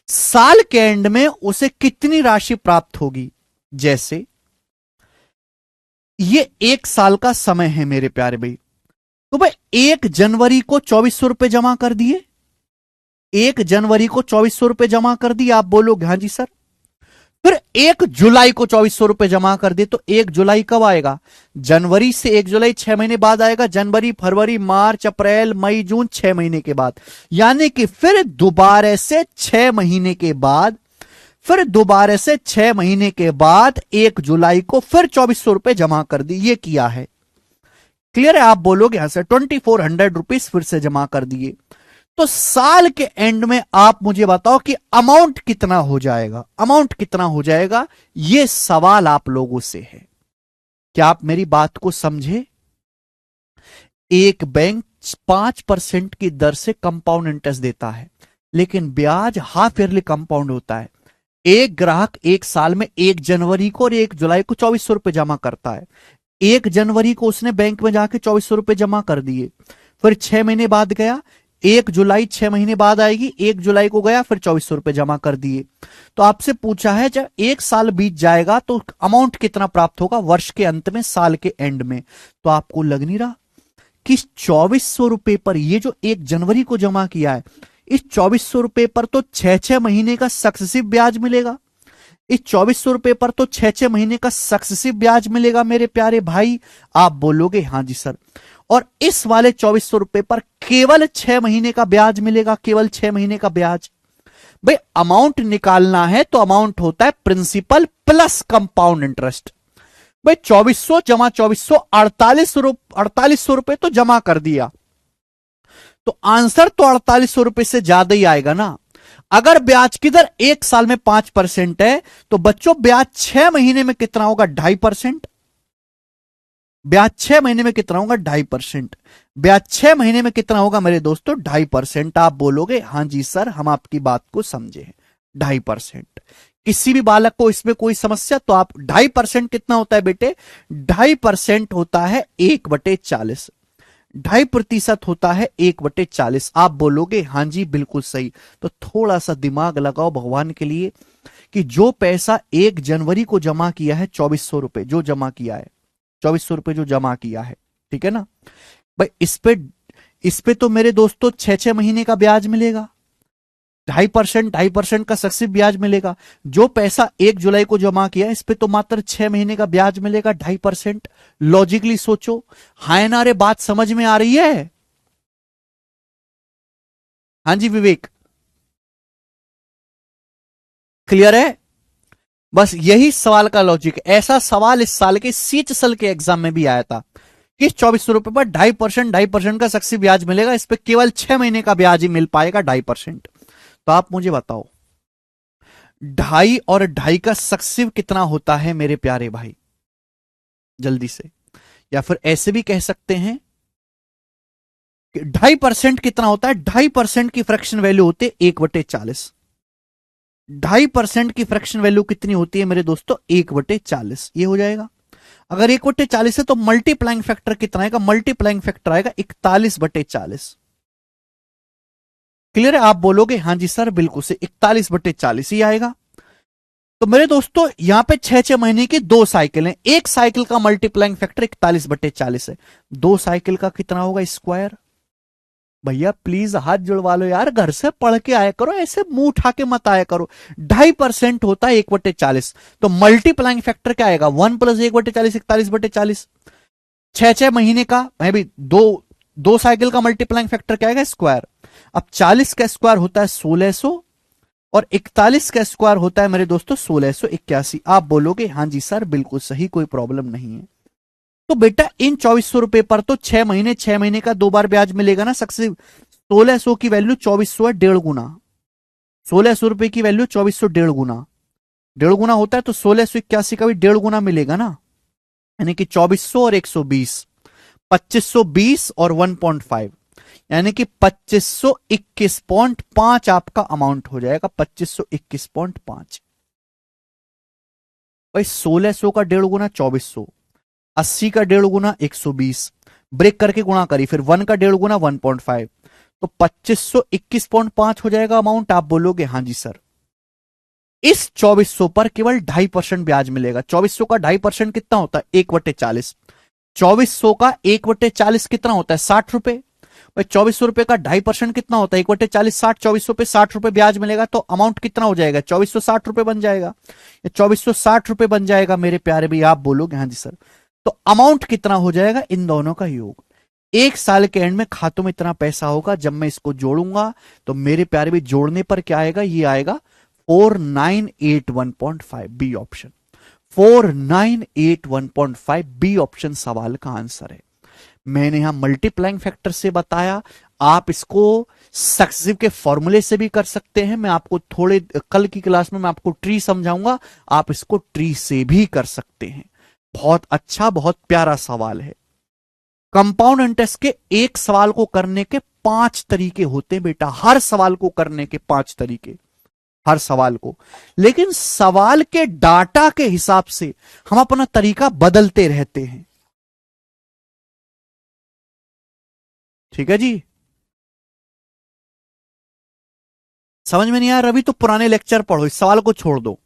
साल के एंड में उसे कितनी राशि प्राप्त होगी? जैसे ये 1 साल का समय है मेरे प्यारे भाई, तो भाई 1 जनवरी को 2400 रुपए जमा कर दिए, 1 जनवरी को 2400 रुपए जमा कर दिए। आप बोलोगे हाँ जी सर। फिर 1 जुलाई को 2400 रुपए जमा कर दिए, तो 1 जुलाई कब आएगा? जनवरी से 1 जुलाई 6 महीने बाद आएगा। जनवरी, फरवरी, मार्च, अप्रैल, मई, जून, 6 महीने के बाद। यानी कि फिर दोबारा से 6 महीने के बाद, फिर दोबारा से 6 महीने के बाद 1 जुलाई को फिर 2400 रुपए जमा कर दी। ये किया है। क्लियर है? आप बोलोगे यहां से 2400 रुपीज फिर से जमा कर दिए। तो साल के एंड में आप मुझे बताओ कि अमाउंट कितना हो जाएगा? अमाउंट कितना हो जाएगा? यह सवाल आप लोगों से है। क्या आप मेरी बात को समझे? एक बैंक 5% की दर से कंपाउंड इंटरेस्ट देता है, लेकिन ब्याज हाफ ईयरली कंपाउंड होता है। एक ग्राहक एक साल में 1 जनवरी को और 1 जुलाई को 2400 रुपए जमा करता है। 1 जनवरी को उसने बैंक में जाके 2400 रुपए जमा कर दिए, फिर 6 महीने बाद गया, 1 जुलाई 6 महीने बाद आएगी, 1 जुलाई को गया, फिर 2400 रुपए जमा कर दिए। तो आपसे पूछा है जब 1 साल बीत जाएगा तो अमाउंट कितना प्राप्त होगा वर्ष के अंत में, साल के एंड में? तो आपको लग नहीं रहा कि 2400 रुपए पर, ये जो 1 जनवरी को जमा किया है, इस 2400 रुपए पर तो 6 महीने का सक्सेसिव ब्याज मिलेगा। इस 2400 रुपए पर तो 6-6 महीने का सक्सेसिव ब्याज मिलेगा मेरे प्यारे भाई। आप बोलोगे हाँ जी सर। और इस वाले 2400 रुपए पर केवल 6 महीने का ब्याज मिलेगा, केवल 6 महीने का ब्याज। भाई अमाउंट निकालना है तो अमाउंट होता है प्रिंसिपल प्लस कंपाउंड इंटरेस्ट। भाई 2400 जमा 2400, 4800 रुपए तो जमा कर दिया, तो आंसर तो 4800 रुपए से ज्यादा ही आएगा ना। अगर ब्याज की दर 1 साल में 5% है, तो बच्चों ब्याज 6 महीने में कितना होगा? 2.5%। ब्याज 6 महीने में कितना होगा? 2.5%। ब्याज 6 महीने में कितना होगा मेरे दोस्तों? 2.5%। आप बोलोगे हाँ जी सर, हम आपकी बात को समझे। 2.5%। किसी भी बालक को इसमें कोई समस्या? तो आप 2.5% कितना होता है बेटे? 2.5% होता है 1/40। 2.5% होता है 1/40। आप बोलोगे हाँ जी बिल्कुल सही। तो थोड़ा सा दिमाग लगाओ भगवान के लिए, कि जो पैसा 1 जनवरी को जमा किया है, 2400 रुपए जो जमा किया है, 2400 रुपए जो जमा किया है, ठीक है ना भाई, इस पे तो मेरे दोस्तों 6-6 महीने का ब्याज मिलेगा। 2.5% का सक्सिव ब्याज मिलेगा। जो पैसा 1 जुलाई को जमा किया, इस पे तो मात्र 6 महीने का ब्याज मिलेगा 2.5%। लॉजिकली सोचो। हाय ना रे, बात समझ में आ रही है? हाँ जी विवेक, क्लियर है? बस यही सवाल का लॉजिक। ऐसा सवाल इस साल के सीएचएसएल के एग्जाम में भी आया था कि 2400 रुपए पर 2.5% का सक्सिव ब्याज मिलेगा, इस पे केवल 6 महीने का ब्याज ही मिल पाएगा 2.5%। तो आप मुझे बताओ, 2.5 और 2.5 का सक्सिव कितना होता है मेरे प्यारे भाई? जल्दी से। या फिर ऐसे भी कह सकते हैं कि 2.5% कितना होता है? 2.5% की फ्रैक्शन वैल्यू होती है 1/40। 2.5% की फ्रैक्शन वैल्यू कितनी होती है मेरे दोस्तों? 1/40। ये हो जाएगा। अगर 1/40 है तो मल्टीप्लाइंग फैक्टर कितना आएगा? मल्टीप्लाइंग फैक्टर आएगा 41/40। क्लियर है? आप बोलोगे हाँ जी सर बिल्कुल से 41/40 ही आएगा। तो मेरे दोस्तों यहां पे 6-6 महीने की 2 साइकिल है, एक साइकिल का मल्टीप्लाइंग फैक्टर 41/40 है। 2 साइकिल का कितना होगा स्क्वायर? भैया प्लीज हाथ जुड़वा लो यार, घर से पढ़ के आया करो, ऐसे मुंह उठा के मत आया करो। 2.5% होता है 1/40, तो मल्टीप्लाइंग फैक्टर क्या आएगा? 1 + 1/40, 41/40। 6-6 महीने का मैं भी दो साइकिल का मल्टीप्लाइंग फैक्टर क्या आएगा? स्क्वायर। अब 40 का स्क्वायर होता है 1600, और 41 का स्क्वायर होता है मेरे दोस्तों 1681। आप बोलोगे हाँ जी सर बिल्कुल सही, कोई प्रॉब्लम नहीं है। तो बेटा इन 2400 रुपए पर तो 6 महीने का 2 बार ब्याज मिलेगा ना सक्सेसिव। 1600 की वैल्यू 2400 है, 1.5 गुना। 1600 रुपए की वैल्यू 2400, 1.5 गुना। 1.5 गुना होता है तो 1681 का भी 1.5 गुना मिलेगा ना, यानी कि 2400 और 120, 2520 और 1.5, यानी कि 2521.5 आपका अमाउंट हो जाएगा। 2521.5। भाई 1600 का 1.5 गुना 2400, 80 का 1.5 गुना 120, ब्रेक करके गुणा करी, फिर 1 का 1.5 गुना 1.5, तो 2521.5 हो जाएगा अमाउंट। आप बोलोगे हाँ जी सर। इस 2400 पर केवल 2.5% ब्याज मिलेगा। 2400 का 2.5% कितना होता है? 1/40। 2400 का 1/40 कितना होता है? 60 रुपए। भाई 2400 रुपए का 2.5% कितना होता है? 1/40, 60। 2400 पे 60 रुपए ब्याज मिलेगा, तो अमाउंट कितना हो जाएगा? 2460 रुपए बन जाएगा। 2460 रुपए बन जाएगा मेरे प्यारे भाई। आप बोलोगे हाँ जी सर। तो अमाउंट कितना हो जाएगा? इन दोनों का योग। 1 साल के एंड में खातों में इतना पैसा होगा। जब मैं इसको जोड़ूंगा तो मेरे प्यारे भी जोड़ने पर क्या आएगा? ये आएगा 4981.5, बी ऑप्शन। 4981.5 बी ऑप्शन सवाल का आंसर है। मैंने यहां मल्टीप्लाइंग फैक्टर से बताया, आप इसको सक्सेसिव के फॉर्मूले से भी कर सकते हैं। मैं आपको थोड़े कल की क्लास में मैं आपको ट्री समझाऊंगा, आप इसको ट्री से भी कर सकते हैं। बहुत अच्छा, बहुत प्यारा सवाल है। कंपाउंड इंटरेस्ट के एक सवाल को करने के 5 तरीके होते हैं बेटा, हर सवाल को करने के 5 तरीके, हर सवाल को। लेकिन सवाल के डाटा के हिसाब से हम अपना तरीका बदलते रहते हैं। ठीक है जी, समझ में नहीं आया रवि? तो पुराने लेक्चर पढ़ो, इस सवाल को छोड़ दो,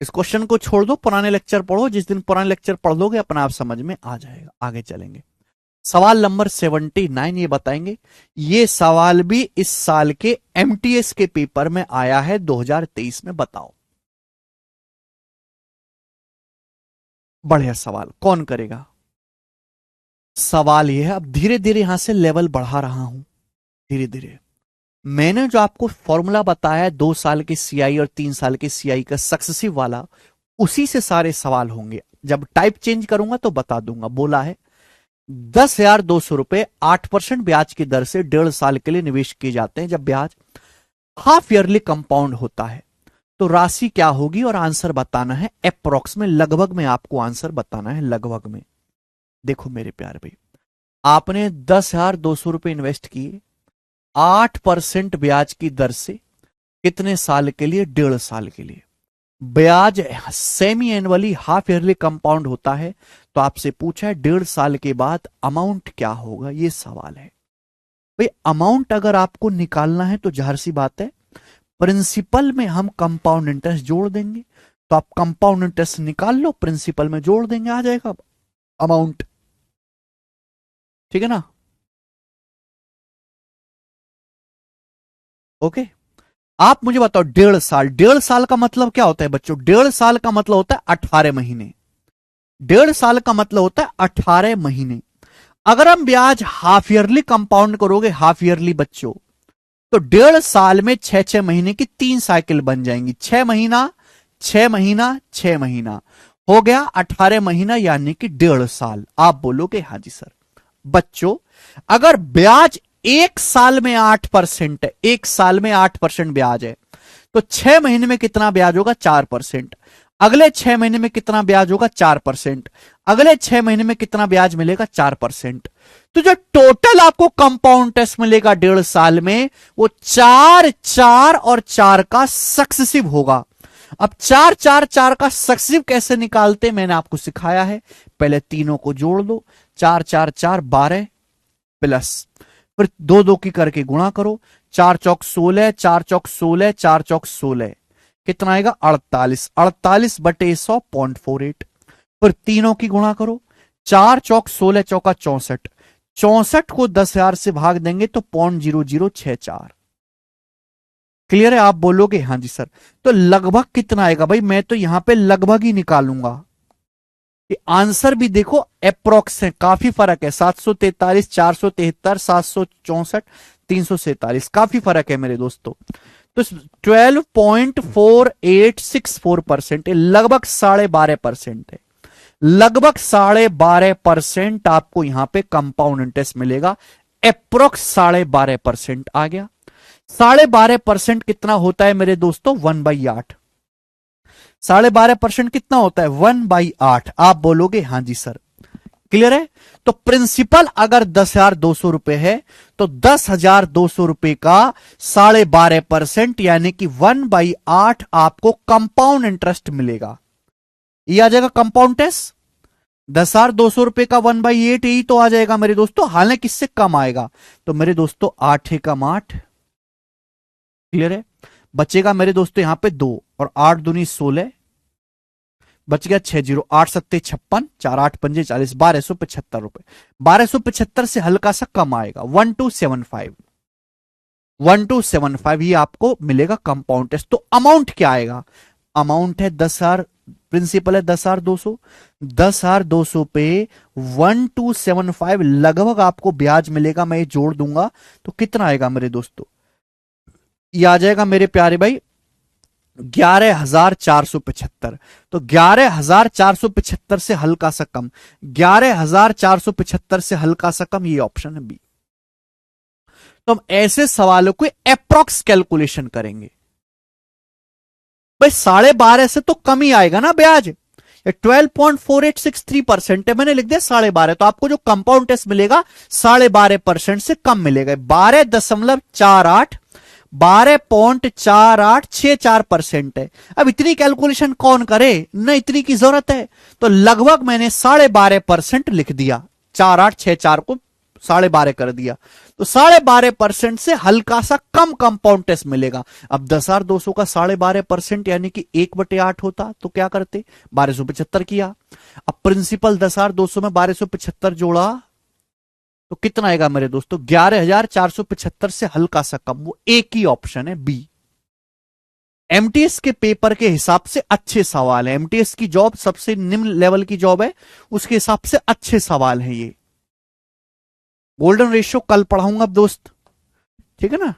इस क्वेश्चन को छोड़ दो, पुराने लेक्चर पढ़ो। जिस दिन पुराने लेक्चर पढ़ लोगे अपना आप समझ में आ जाएगा। आगे चलेंगे। सवाल नंबर 79 ये बताएंगे, ये सवाल भी इस साल के एमटीएस के पेपर में आया है 2023 में। बताओ बढ़िया सवाल, कौन करेगा? सवाल यह है, अब धीरे धीरे यहां से लेवल बढ़ा रहा हूं, धीरे धीरे। मैंने जो आपको फॉर्मूला बताया है 2 साल के सीआई और 3 साल के सीआई का सक्सेसिव वाला, उसी से सारे सवाल होंगे। जब टाइप चेंज करूंगा तो बता दूंगा। बोला है 10,200 रुपए 8% ब्याज की दर से 1.5 साल के लिए निवेश किए जाते हैं। जब ब्याज हाफ ईयरली कंपाउंड होता है तो राशि क्या होगी, और आंसर बताना है अप्रोक्स में, लगभग में आपको आंसर बताना है, लगभग में। देखो मेरे प्यारे भाई, आपने 10,200 रुपए इन्वेस्ट किए 8% ब्याज की दर से, कितने साल के लिए? 1.5 साल के लिए। ब्याज semi annually half yearly compound होता है, तो आपसे पूछा है 1.5 साल के बाद अमाउंट क्या होगा, ये सवाल है भाई। अमाउंट अगर आपको निकालना है तो जाहिर सी बात है, प्रिंसिपल में हम कंपाउंड इंटरेस्ट जोड़ देंगे, तो आप कंपाउंड इंटरेस्ट निकाल लो, प्रिंसिपल में जोड़ देंगे, आ जाएगा अमाउंट। ठीक है ना? ओके। आप मुझे बताओ, 1.5 साल, 1.5 साल का मतलब क्या होता है बच्चों? 1.5 साल का मतलब होता है 18 महीने। 1.5 साल का मतलब होता है 18 महीने। अगर हम ब्याज हाफ ईयरली कंपाउंड करोगे, हाफ ईयरली बच्चों, तो 1.5 साल में 6 6 महीने की 3 साइकिल बन जाएंगी। 6 महीना, 6 महीना, 6 महीना, हो गया 18 महीना, यानी कि 1.5 साल। आप बोलोगे हाँ जी सर। बच्चों, अगर ब्याज 1 साल में 8% है, 1 साल में 8% ब्याज है, तो 6 महीने में कितना ब्याज होगा? 4%। अगले 6 महीने में कितना ब्याज होगा? 4%। अगले 6 महीने में कितना ब्याज मिलेगा? 4%। तो जो टोटल आपको कंपाउंड टेस्ट मिलेगा 1.5 साल में, वो 4 4 और 4 का सक्सेसिव होगा। अब 4 4 4 का सक्सेसिव कैसे निकालते, मैंने आपको सिखाया है। पहले तीनों को जोड़ दो, 4 4 4 12 प्लस, फिर 2 2 की करके गुणा करो, 4 चौक 16, 4 चौक 16, 4 चौक 16, कितना आएगा? 48, 48 बटे 100.48। फिर तीनों की गुणा करो, 4 चौक 16 चौका 64, 64 को 10,000 से भाग देंगे तो 0.0064। क्लियर है? आप बोलोगे हाँ जी सर। तो लगभग कितना आएगा भाई? मैं तो यहां पे लगभग ही निकालूंगा। ये आंसर भी देखो अप्रोक्स है, काफी फर्क है। 743, 473, 764, 347, काफी फर्क है मेरे दोस्तों। तो 12.4864% लगभग 12.5% है। लगभग 12.5% आपको यहां पे कंपाउंड इंटरेस्ट मिलेगा। अप्रोक्स 12.5% आ गया। 12.5% कितना होता है मेरे दोस्तों? 1/8। 12.5% कितना होता है? 1/8। आप बोलोगे हाँ जी सर। क्लियर है? तो प्रिंसिपल अगर 10,200 रुपए है, तो 10,200 रुपए का 12.5% यानी कि 1/8 आपको कंपाउंड इंटरेस्ट मिलेगा। ये आ जाएगा कंपाउंड टेस्ट। 10,200 रुपए का 1/8 यही तो आ जाएगा मेरे दोस्तों, हालांकि इससे कम आएगा। तो मेरे दोस्तों 8 एकम 8। क्लियर है? बचेगा मेरे दोस्तों यहां पे 2 और 8 दूनी 16, बच गया 60, 8 सत्ते 56, 4 8 पंजे 40, 1275 रुपए। 1275 से हल्का सा कम आएगा, 1275। 1275 ये आपको मिलेगा कंपाउंड टेस्ट। तो अमाउंट क्या आएगा? अमाउंट है 10,000, प्रिंसिपल है 10,200, 10,200 पे 1275 लगभग आपको ब्याज मिलेगा। मैं ये जोड़ दूंगा तो कितना आएगा मेरे दोस्तों? ये आ जाएगा मेरे प्यारे भाई 11,475। तो 11,475 से हल्का सा कम, 11,475 से हल्का सा कम, ये ऑप्शन है बी। तो हम ऐसे सवालों को अप्रोक्स कैलकुलेशन करेंगे। भाई 12.5 से तो कम ही आएगा ना ब्याज। 12.4863% है, मैंने लिख दिया 12.5। तो आपको जो कंपाउंड टेस्ट मिलेगा 12.5% से कम मिलेगा। 12.48, 12.4864% है। अब इतनी कैलकुलेशन कौन करे, न इतनी की जरूरत है। तो लगभग मैंने 12.5% लिख दिया, 4864 को 12.5 कर दिया। तो 12.5% से हल्का सा कम कंपाउंड टेस्ट मिलेगा। अब 10,200 का 12.5% यानी कि 1/8 होता तो क्या करते? 1275 किया। अब प्रिंसिपल 10,200 में 1275 जोड़ा तो कितना आएगा मेरे दोस्तों? 11,475 से हल्का सा कम, वो एक ही ऑप्शन है बी। एमटीएस के पेपर के हिसाब से अच्छे सवाल है, एमटीएस की जॉब सबसे निम्न लेवल की जॉब है, उसके हिसाब से अच्छे सवाल हैं ये। गोल्डन रेशियो कल पढ़ाऊंगा अब दोस्त, ठीक है ना।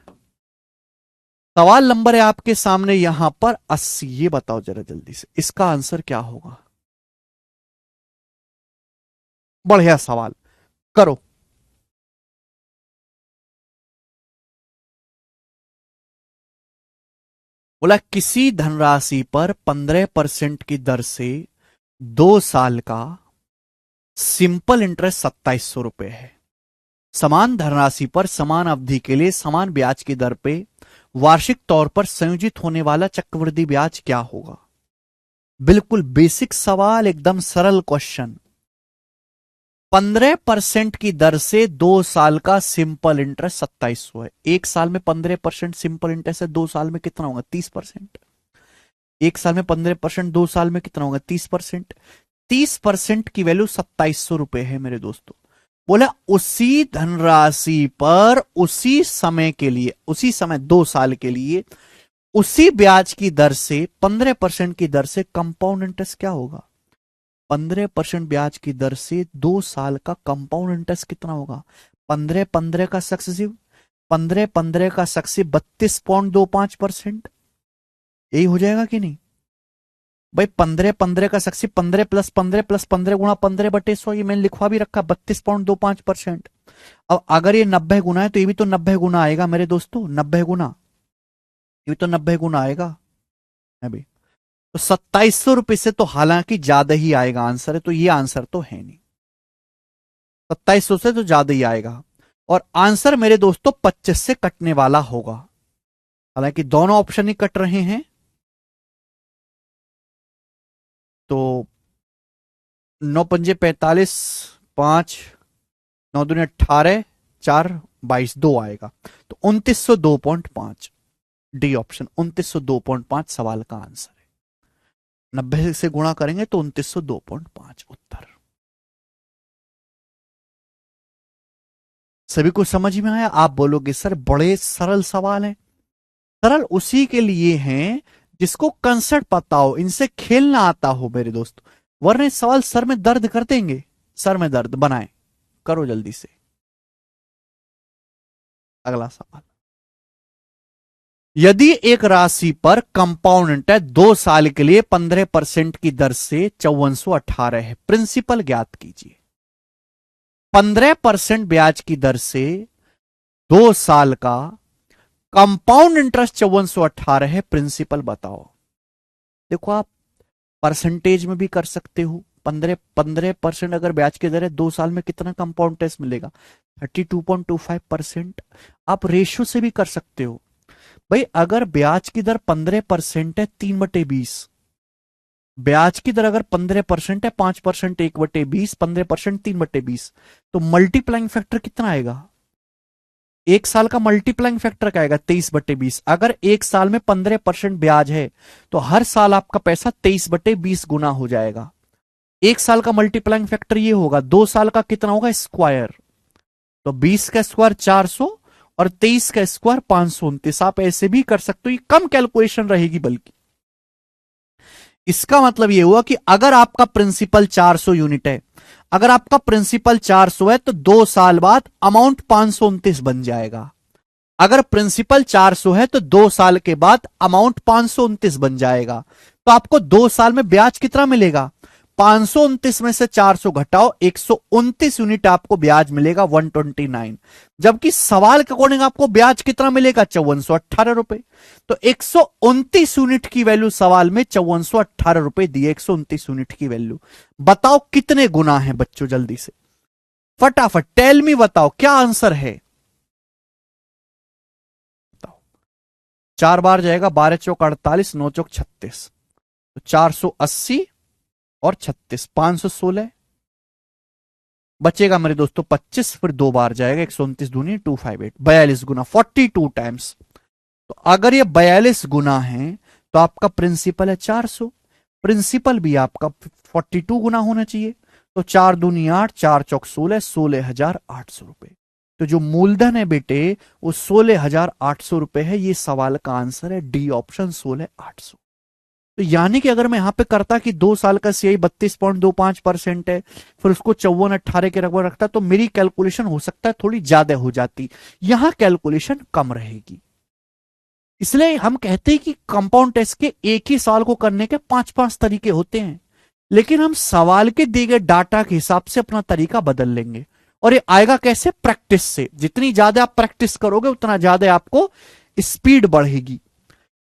सवाल नंबर है आपके सामने यहां पर 80। ये बताओ जरा जल्दी से इसका आंसर क्या होगा। बढ़िया सवाल, करो। बोला किसी धनराशि पर 15% की दर से 2 साल का सिंपल इंटरेस्ट 2700 रुपए है। समान धनराशि पर समान अवधि के लिए समान ब्याज की दर पे वार्षिक तौर पर संयोजित होने वाला चक्रवृद्धि ब्याज क्या होगा। बिल्कुल बेसिक सवाल, एकदम सरल क्वेश्चन। 15% की दर से 2 साल का सिंपल इंटरेस्ट 2700 है। एक साल में 15% सिंपल इंटरेस्ट है, 2 साल में कितना होगा 30%। एक साल में 15%, 2 साल में कितना होगा 30%। 30% की वैल्यू 2700 रुपए है मेरे दोस्तों। बोला उसी धनराशि पर उसी समय के लिए, उसी समय 2 साल के लिए उसी ब्याज की दर से 15% की दर से कंपाउंड इंटरेस्ट क्या होगा। 15% ब्याज की दर से 2 साल का कंपाउंड इंटरेस्ट कितना होगा। 15-15 का सक्सेसिव, 15-15 का सक्सेसिव 32.25%। यही हो जाएगा कि नहीं भाई। 15-15 का सक्सेसिव 15 प्लस 15 प्लस 15 गुणा 15/100, ये मैंने लिखवा भी रखा 32.25%। अब अगर ये 90 गुना है तो ये भी तो 90 गुना आएगा मेरे दोस्तों, 90 गुना, ये भी तो 90 गुना आएगा अभी। तो 2700 रुपए से तो हालांकि ज्यादा ही आएगा आंसर है, तो ये आंसर तो है नहीं। 2700 से तो ज्यादा ही आएगा और आंसर मेरे दोस्तों 25 से कटने वाला होगा। हालांकि दोनों ऑप्शन ही कट रहे हैं, तो 9×5 = 45, 5 9 दूनी 18, 4 22, 2 आएगा। तो 2902.5 डी ऑप्शन, 2902.5 सवाल का आंसर है। 90 से गुणा करेंगे तो 2902.5 उत्तर। सभी को समझ में आया। आप बोलोगे सर बड़े सरल सवाल हैं। सरल उसी के लिए हैं जिसको कंसेप्ट पता हो, इनसे खेलना आता हो मेरे दोस्त, वरना सवाल सर में दर्द कर देंगे। सर में दर्द बनाए, करो जल्दी से अगला सवाल। यदि एक राशि पर कंपाउंड इंटरेस्ट 2 साल के लिए 15% की दर से 5418 है, प्रिंसिपल ज्ञात कीजिए। 15% ब्याज की दर से 2 साल का कंपाउंड इंटरेस्ट 5418 है, प्रिंसिपल बताओ। देखो आप परसेंटेज में भी कर सकते हो। 15% अगर ब्याज की दर है 2 साल में कितना कंपाउंड इंटरेस्ट मिलेगा 32.25%। आप रेशियो से भी कर सकते हो भाई। अगर ब्याज की दर 15% है 3/20, ब्याज की दर अगर 15% है 5% 1/20, 15% 3/20, तो मल्टीप्लाइंग फैक्टर कितना आएगा। एक साल का मल्टीप्लाइंग फैक्टर क्या आएगा 23/20। अगर एक साल में 15% ब्याज है तो हर साल आपका पैसा 23/20 गुना हो जाएगा। एक साल का मल्टीप्लाइंग फैक्टर ये होगा, 2 साल का कितना होगा स्क्वायर, तो 20 का स्क्वायर 400 और 23 का स्क्वायर 529। आप ऐसे भी कर सकते हो, ये कम कैलकुलेशन रहेगी बल्कि। इसका मतलब यह हुआ कि अगर आपका प्रिंसिपल 400 यूनिट है, अगर आपका प्रिंसिपल 400 है तो 2 साल बाद अमाउंट 529 बन जाएगा। अगर प्रिंसिपल 400 है तो 2 साल के बाद अमाउंट 529 बन जाएगा। तो आपको 2 साल में ब्याज कितना मिलेगा 529 में से 400 घटाओ 129 यूनिट आपको ब्याज मिलेगा 129। जबकि सवाल के अकॉर्डिंग आपको ब्याज कितना मिलेगा 5418 रुपए। तो 129 यूनिट की वैल्यू सवाल में 5418 रुपए दिए, 129 यूनिट की वैल्यू। बताओ कितने गुना है बच्चों, जल्दी से फटाफट टेल मी, बताओ क्या आंसर है। बताओ 4 बार जाएगा, 12 चौक 48, 9 चौक 36, तो 480 और 36, 516 बचेगा मेरे दोस्तों 25, फिर 2 बार जाएगा 129 दूनी 258, 42 गुना 42 टाइम्स। तो अगर ये 42 गुना है तो आपका प्रिंसिपल है 400, प्रिंसिपल भी आपका 42 गुना होना चाहिए। तो 4 दूनी 8, 4 चौक 16, 16,800 रुपए। तो जो मूलधन है बेटे वो 16,800 रुपए है। ये सवाल का आंसर है डी ऑप्शन 16,800। तो यानी कि अगर मैं यहां पे करता कि 2 साल का सीआई 32.25% है, फिर उसको 54-18 के रकबा रखता, तो मेरी कैलकुलेशन हो सकता है थोड़ी ज्यादा हो जाती। यहां कैलकुलेशन कम रहेगी। इसलिए हम कहते हैं कि कंपाउंड टेस्ट के एक ही सवाल को करने के 5-5 तरीके होते हैं, लेकिन हम सवाल के दिए गए डाटा के हिसाब से अपना तरीका बदल लेंगे। और ये आएगा कैसे? प्रैक्टिस से। जितनी ज्यादा आप प्रैक्टिस करोगे उतना ज्यादा आपको स्पीड बढ़ेगी।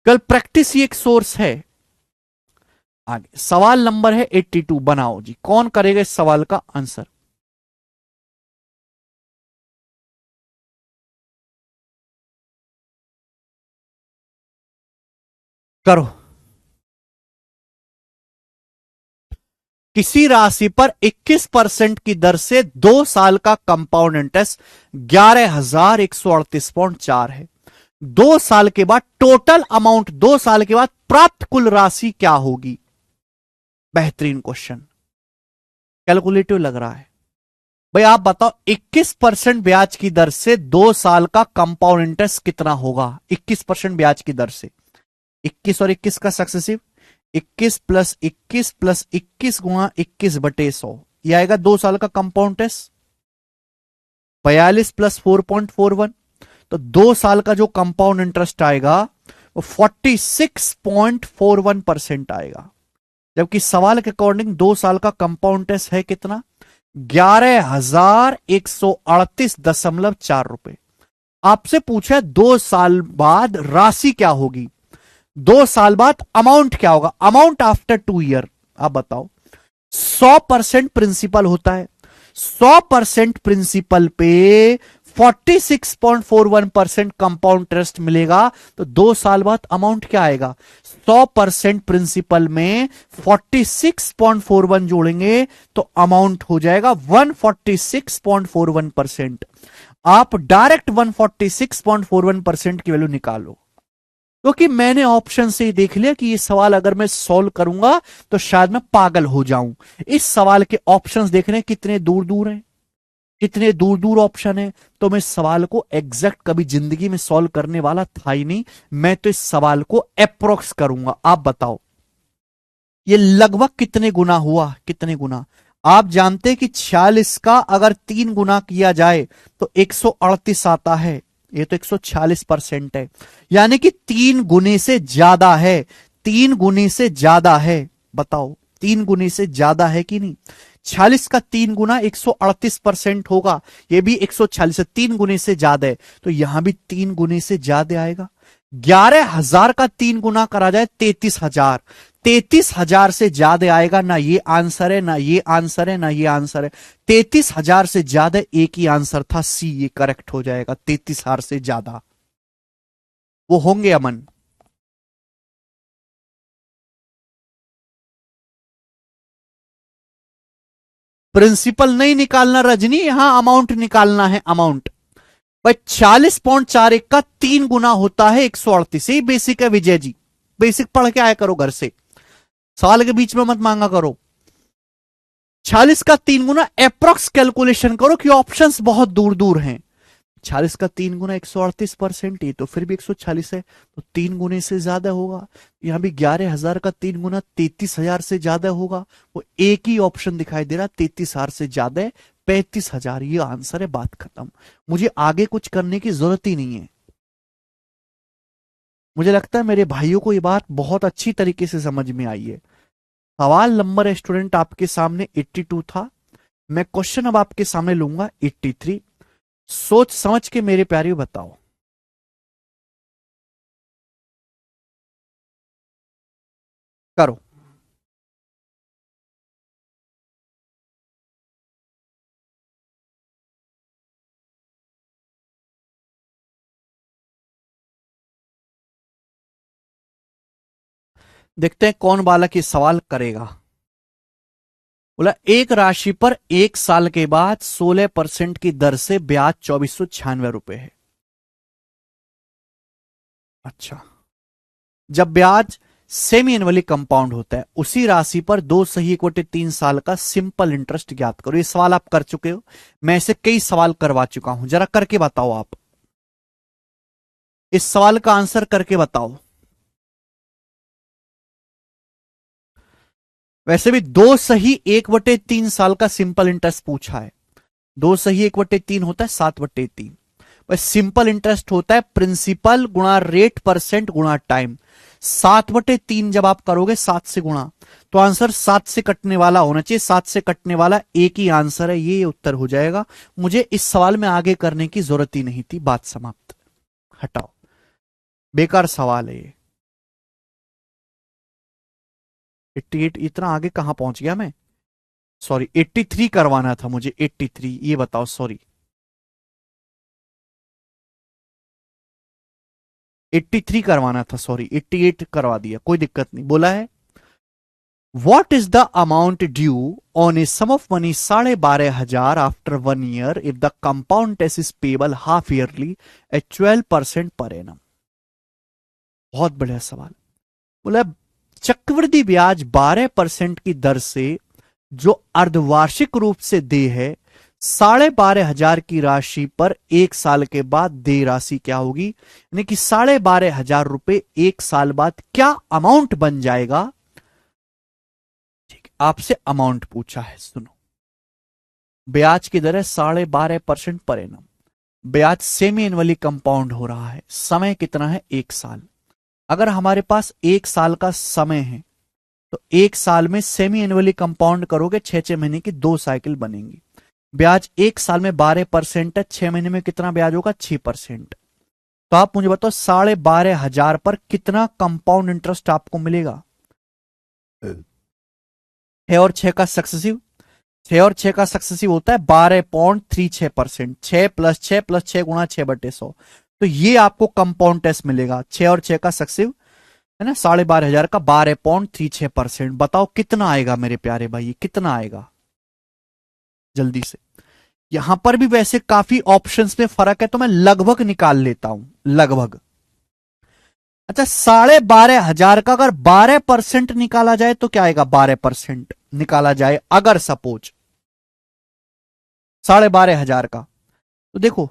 कल प्रैक्टिस ही एक सोर्स है। आगे सवाल नंबर है 82। बनाओ जी, कौन करेगा इस सवाल का आंसर? करो। किसी राशि पर 21% की दर से 2 साल का कंपाउंड इंटरेस्ट 11,138.4 है। 2 साल के बाद टोटल अमाउंट, 2 साल के बाद प्राप्त कुल राशि क्या होगी? बेहतरीन क्वेश्चन, कैलकुलेटिव लग रहा है। भाई आप बताओ, 21% ब्याज की दर से 2 साल का कंपाउंड इंटरेस्ट कितना होगा? 21% ब्याज की दर से 21 और 21 का सक्सेसिव, 21 + 21 + 21 गुणा 21/100, यह आएगा 2 साल का कंपाउंड इंटरेस्ट। 42 + 4.41, तो 2 साल का जो कंपाउंड इंटरेस्ट आएगा वो 46.41% आएगा। जबकि सवाल के अकॉर्डिंग 2 साल का कंपाउंड इंटरेस्ट है कितना? 11,138.4 रुपए। आपसे पूछा है 2 साल बाद राशि क्या होगी, 2 साल बाद अमाउंट क्या होगा? Amount after 2 year. आप बताओ, 100% प्रिंसिपल होता है, 100% प्रिंसिपल पे 46.41% कंपाउंड इंटरेस्ट मिलेगा। तो 2 साल बाद अमाउंट क्या आएगा? 100% प्रिंसिपल में 46.41 जोड़ेंगे तो अमाउंट हो जाएगा 146.41%। आप डायरेक्ट 146.41% की वैल्यू निकालो, क्योंकि मैंने ऑप्शन से ही देख लिया कि ये सवाल अगर मैं सॉल्व करूंगा तो शायद मैं पागल हो जाऊं। इस सवाल के ऑप्शंस देख रहे हैं कितने दूर दूर हैं, कितने दूर दूर ऑप्शन है। तो मैं इस सवाल को एग्जैक्ट कभी जिंदगी में सॉल्व करने वाला था ही नहीं। मैं तो इस सवाल को अप्रोक्स करूंगा। आप बताओ ये लगभग कितने गुना हुआ? कितने गुना? आप जानते हैं कि 46 का अगर 3 गुना किया जाए तो 138 आता है। ये तो 146% है, यानी कि 3 गुने से ज्यादा है। 3 गुने से ज्यादा है। बताओ 3 गुने से ज्यादा है कि नहीं? 46 का 3 गुना 138% होगा। ये भी 146 है, 3 गुने से ज्यादा है, तो यहां भी 3 गुने से ज्यादा आएगा। 11,000 का 3 गुना करा जाए 33,000, 33,000 से ज्यादा आएगा। ना ये आंसर है, ना ये आंसर है, ना ये आंसर है। 33,000 से ज्यादा एक ही आंसर था, सी, ये करेक्ट हो जाएगा। 33,000 से ज्यादा वो होंगे अमन। प्रिंसिपल नहीं निकालना रजनी, यहां अमाउंट निकालना है, अमाउंट। भाई 40.41 का 3 गुना होता है 138। यही बेसिक है विजय जी, बेसिक पढ़ के आया करो घर से, सवाल के बीच में मत मांगा करो। 40 का 3 गुना अप्रोक्स कैलकुलेशन करो कि ऑप्शंस बहुत दूर दूर हैं। 40 का 3 गुना 138%, ये तो फिर भी 146 है, तो 3 गुने से ज्यादा होगा। यहां भी 11,000 का 3 गुना 33,000 से ज्यादा होगा। वो एक ही ऑप्शन दिखाई दे रहा, 33,000 से ज्यादा है, 35,000। ये आंसर है, बात खत्म। मुझे आगे कुछ करने की जरूरत ही नहीं है। मुझे लगता है मेरे भाइयों को ये बात बहुत अच्छी तरीके से समझ में आई है। सवाल नंबर स्टूडेंट आपके सामने 82 था। मैं क्वेश्चन अब आपके सामने लूंगा 83। सोच समझ के मेरे प्यारे बताओ। करो। देखते हैं कौन बालक ये सवाल करेगा। बोला एक राशि पर 1 साल के बाद 16% की दर से ब्याज 2,496 रुपए है। अच्छा, जब ब्याज सेमी एनुअली कंपाउंड होता है, उसी राशि पर 2/3 साल का सिंपल इंटरेस्ट ज्ञात करो। ये सवाल आप कर चुके हो, मैं ऐसे कई सवाल करवा चुका हूं, जरा करके बताओ आप, इस सवाल का आंसर करके बताओ। वैसे भी 2/1/3 साल का सिंपल इंटरेस्ट पूछा है। 2/1/3 होता है 7/3। बस सिंपल इंटरेस्ट होता है प्रिंसिपल गुणा रेट परसेंट गुणा टाइम। 7/3 जब आप करोगे 7 से गुणा, तो आंसर 7 से कटने वाला होना चाहिए। 7 से कटने वाला एक ही आंसर है, ये उत्तर हो जाएगा। मुझे इस सवाल में आगे करने की जरूरत ही नहीं थी, बात समाप्त, हटाओ, बेकार सवाल है ये। 88 इतना आगे कहां पहुंच गया मैं, सॉरी 83 करवाना था मुझे, 83 ये बताओ, सॉरी 83 करवाना था, सॉरी 88 करवा दिया, कोई दिक्कत नहीं। बोला है What is the amount due on a sum of money 12,500 after 1 year if the compound interest is payable half yearly at 12% per annum? बहुत बढ़िया सवाल। बोला चक्रवृद्धि ब्याज 12% की दर से जो अर्धवार्षिक रूप से दे है 12,500 की राशि पर 1 साल के बाद दे राशि क्या होगी, यानी कि 12,500 रुपए 1 साल बाद क्या अमाउंट बन जाएगा। आपसे अमाउंट पूछा है, सुनो। ब्याज की दर है 12.5% पर एनम। ब्याज सेमी एनुअली कंपाउंड हो रहा है, समय कितना है 1 साल। अगर हमारे पास 1 साल का समय है तो 1 साल में सेमी एनुअली कंपाउंड करोगे 6 महीने की 2 साइकिल बनेंगी। ब्याज 1 साल में 12% है, 6 महीने में कितना ब्याज होगा 6%। तो आप मुझे बताओ 12,500 पर कितना कंपाउंड इंटरेस्ट आपको मिलेगा। 6 और 6 का सक्सेसिव, 6 और 6 का सक्सेसिव होता है 12.36%। 6 + 6 + 6 गुणा 6/100, तो ये आपको कंपाउंड टेस्ट मिलेगा। 6 और 6 का सक्सेसिव है ना, 12,500 का 12.36%। बताओ कितना आएगा मेरे प्यारे भाई, कितना आएगा जल्दी से। यहां पर भी वैसे काफी ऑप्शंस में फर्क है, तो मैं लगभग निकाल लेता हूं, लगभग। अच्छा 12,500 का अगर 12% निकाला जाए तो क्या आएगा, 12% निकाला जाए अगर सपोज 12,500 का, तो देखो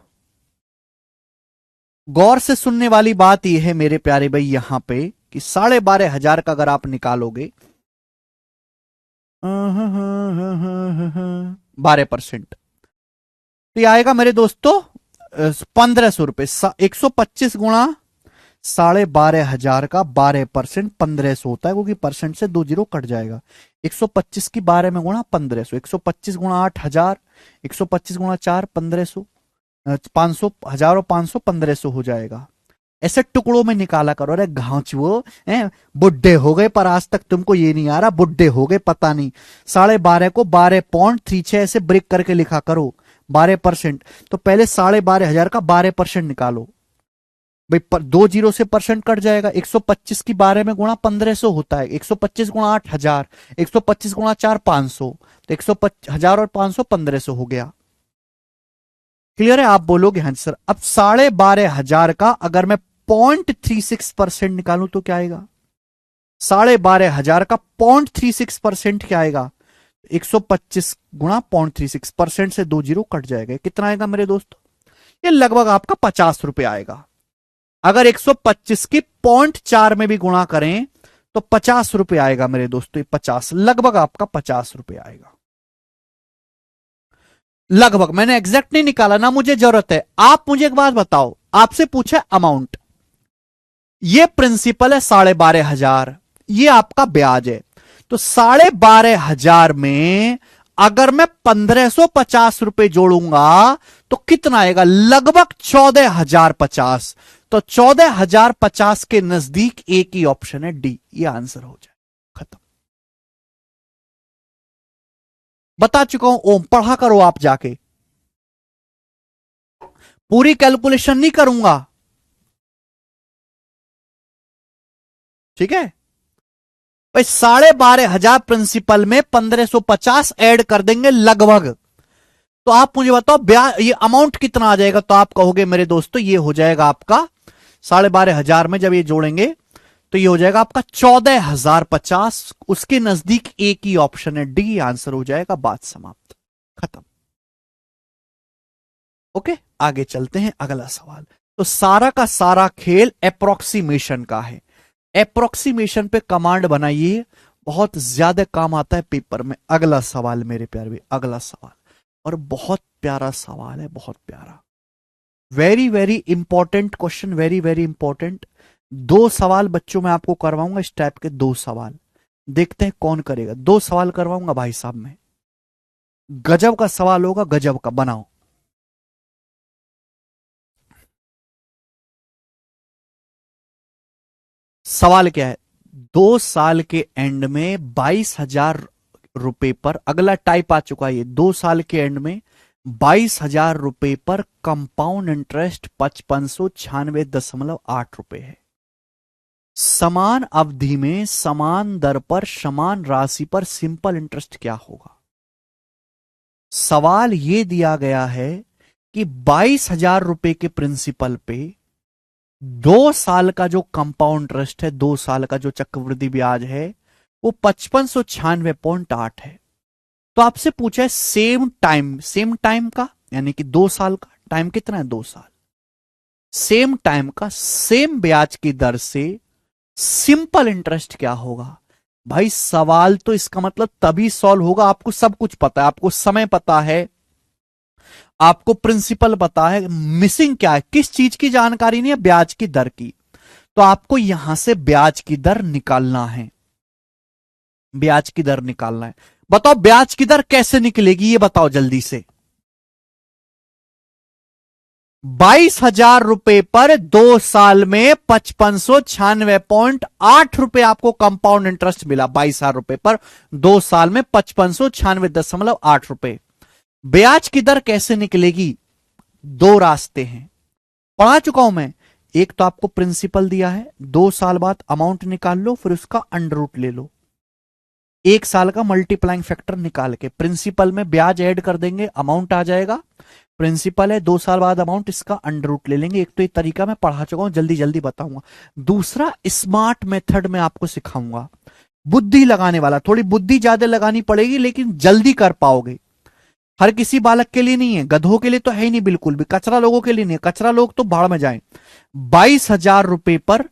गौर से सुनने वाली बात यह है मेरे प्यारे भाई यहां पे कि 12,500 का अगर आप निकालोगे 12%, तो यह आएगा मेरे दोस्तों 1,500 रुपए। 125 गुणा 12,500 का 12% 1,500 होता है, क्योंकि परसेंट से 2 जीरो कट जाएगा। 125 की 12 में गुणा 1,500, 125 गुणा 8,000, 125 गुणा 4 1,500, 500, 1000 और 500 1,500 हो जाएगा। ऐसे टुकड़ों में निकाला करो। अरे घांचुओ बुढ़े हो गए पर आज तक तुमको ये नहीं आ रहा, बुढ़े हो गए पता नहीं। 12,500 को 12.36 ऐसे ब्रेक करके लिखा करो 12%। तो पहले 12,500 का 12% निकालो भाई, 2 जीरो से परसेंट कट जाएगा। 125 की 12 में गुणा 1,500 होता है, 125 गुणा 8,000, 125 गुणा 4 500, तो 1,500 और 500 1,500 हो गया। क्लियर है, आप बोलोगे हाँ सर। अब 12,500 का अगर मैं 0.36% निकालूं तो क्या आएगा, 12,500 का 0.36% क्या आएगा, 125 गुणा 0.36% से 2 जीरो कट जाएगा। कितना आएगा मेरे दोस्तों, ये लगभग आपका 50 रुपए आएगा। अगर 125 की 0.4 में भी गुणा करें तो 50 रुपए आएगा मेरे दोस्तों, 50 लगभग आपका 50 रुपए आएगा लगभग। मैंने एग्जैक्ट नहीं निकाला ना, मुझे जरूरत है। आप मुझे एक बात बताओ, आपसे पूछा अमाउंट, ये प्रिंसिपल है 12,500, ये आपका ब्याज है। तो 12,500 में अगर मैं 1,550 रुपए जोड़ूंगा तो कितना आएगा, लगभग 14,050। तो 14,050 के नजदीक एक ही ऑप्शन है डी, ये आंसर हो जाए, खत्म। बता चुका हूं ओम, पढ़ा करो आप जाके, पूरी कैलकुलेशन नहीं करूंगा, ठीक है भाई। 12,500 प्रिंसिपल में 1,550 ऐड कर देंगे लगभग। तो आप मुझे बताओ ब्याज ये अमाउंट कितना आ जाएगा, तो आप कहोगे मेरे दोस्तों ये हो जाएगा आपका 12,500 में जब ये जोड़ेंगे तो ये हो जाएगा आपका 14,050। उसके नजदीक एक ही ऑप्शन है, डी आंसर हो जाएगा। बात समाप्त, खत्म। ओके, आगे चलते हैं, अगला सवाल। तो सारा का सारा खेल अप्रोक्सीमेशन का है। अप्रोक्सीमेशन पे कमांड बनाइए, बहुत ज्यादा काम आता है पेपर में। अगला सवाल मेरे प्यारे भाई, अगला सवाल, और बहुत प्यारा सवाल है, बहुत प्यारा, very very important question, very very important. दो सवाल बच्चों मैं आपको करवाऊंगा इस टाइप के, दो सवाल, देखते हैं कौन करेगा। दो सवाल करवाऊंगा भाई साहब मैं, गजब का सवाल होगा, गजब का। बनाओ। सवाल क्या है? 2 साल के एंड में 22,000 रुपए पर, अगला टाइप आ चुका है ये, 2 साल के एंड में 22,000 रुपए पर कंपाउंड इंटरेस्ट 5596.8 रुपए है। समान अवधि में समान दर पर समान राशि पर सिंपल इंटरेस्ट क्या होगा? सवाल यह दिया गया है कि 22,000 रुपए के प्रिंसिपल पे 2 साल का जो कंपाउंड इंटरेस्ट है, 2 साल का जो चक्रवृद्धि ब्याज है, वो 5596.8 है। तो आपसे पूछा है सेम टाइम, सेम टाइम का यानी कि 2 साल का टाइम कितना है? 2 साल। सेम टाइम का सेम ब्याज की दर से सिंपल इंटरेस्ट क्या होगा? भाई सवाल तो इसका मतलब तभी सॉल्व होगा, आपको सब कुछ पता है, आपको समय पता है, आपको प्रिंसिपल पता है, मिसिंग क्या है? किस चीज की जानकारी नहीं है? ब्याज की दर की। तो आपको यहां से ब्याज की दर निकालना है, ब्याज की दर निकालना है। बताओ ब्याज की दर कैसे निकलेगी, ये बताओ जल्दी से। 22,000 रुपए पर 2 साल में 5596.8 रुपए आपको कंपाउंड इंटरेस्ट मिला। 22,000 रुपए पर 2 साल में 5596.8 रुपए। ब्याज की दर कैसे निकलेगी? दो रास्ते हैं, पढ़ा चुका हूं मैं। एक तो आपको प्रिंसिपल दिया है, 2 साल बाद अमाउंट निकाल लो, फिर उसका अंडर रूट ले लो। 1 साल का मल्टीप्लाइंग फैक्टर निकाल के प्रिंसिपल में ब्याज ऐड कर देंगे, अमाउंट आ जाएगा। प्रिंसिपल है, 2 साल बाद अमाउंट, इसका अंडर रूट ले लेंगे। एक तो ये तरीका मैं पढ़ा चुका हूं, जल्दी जल्दी बताऊंगा। दूसरा स्मार्ट मेथड में आपको सिखाऊंगा, बुद्धि लगाने वाला। थोड़ी बुद्धि ज्यादा लगानी पड़ेगी लेकिन जल्दी कर पाओगे। हर किसी बालक के लिए नहीं है, गधों के लिए तो है ही नहीं बिल्कुल भी, कचरा लोगों के लिए नहीं है, कचरा लोग तो भाड़ में जाएं। 22,000 रुपए पर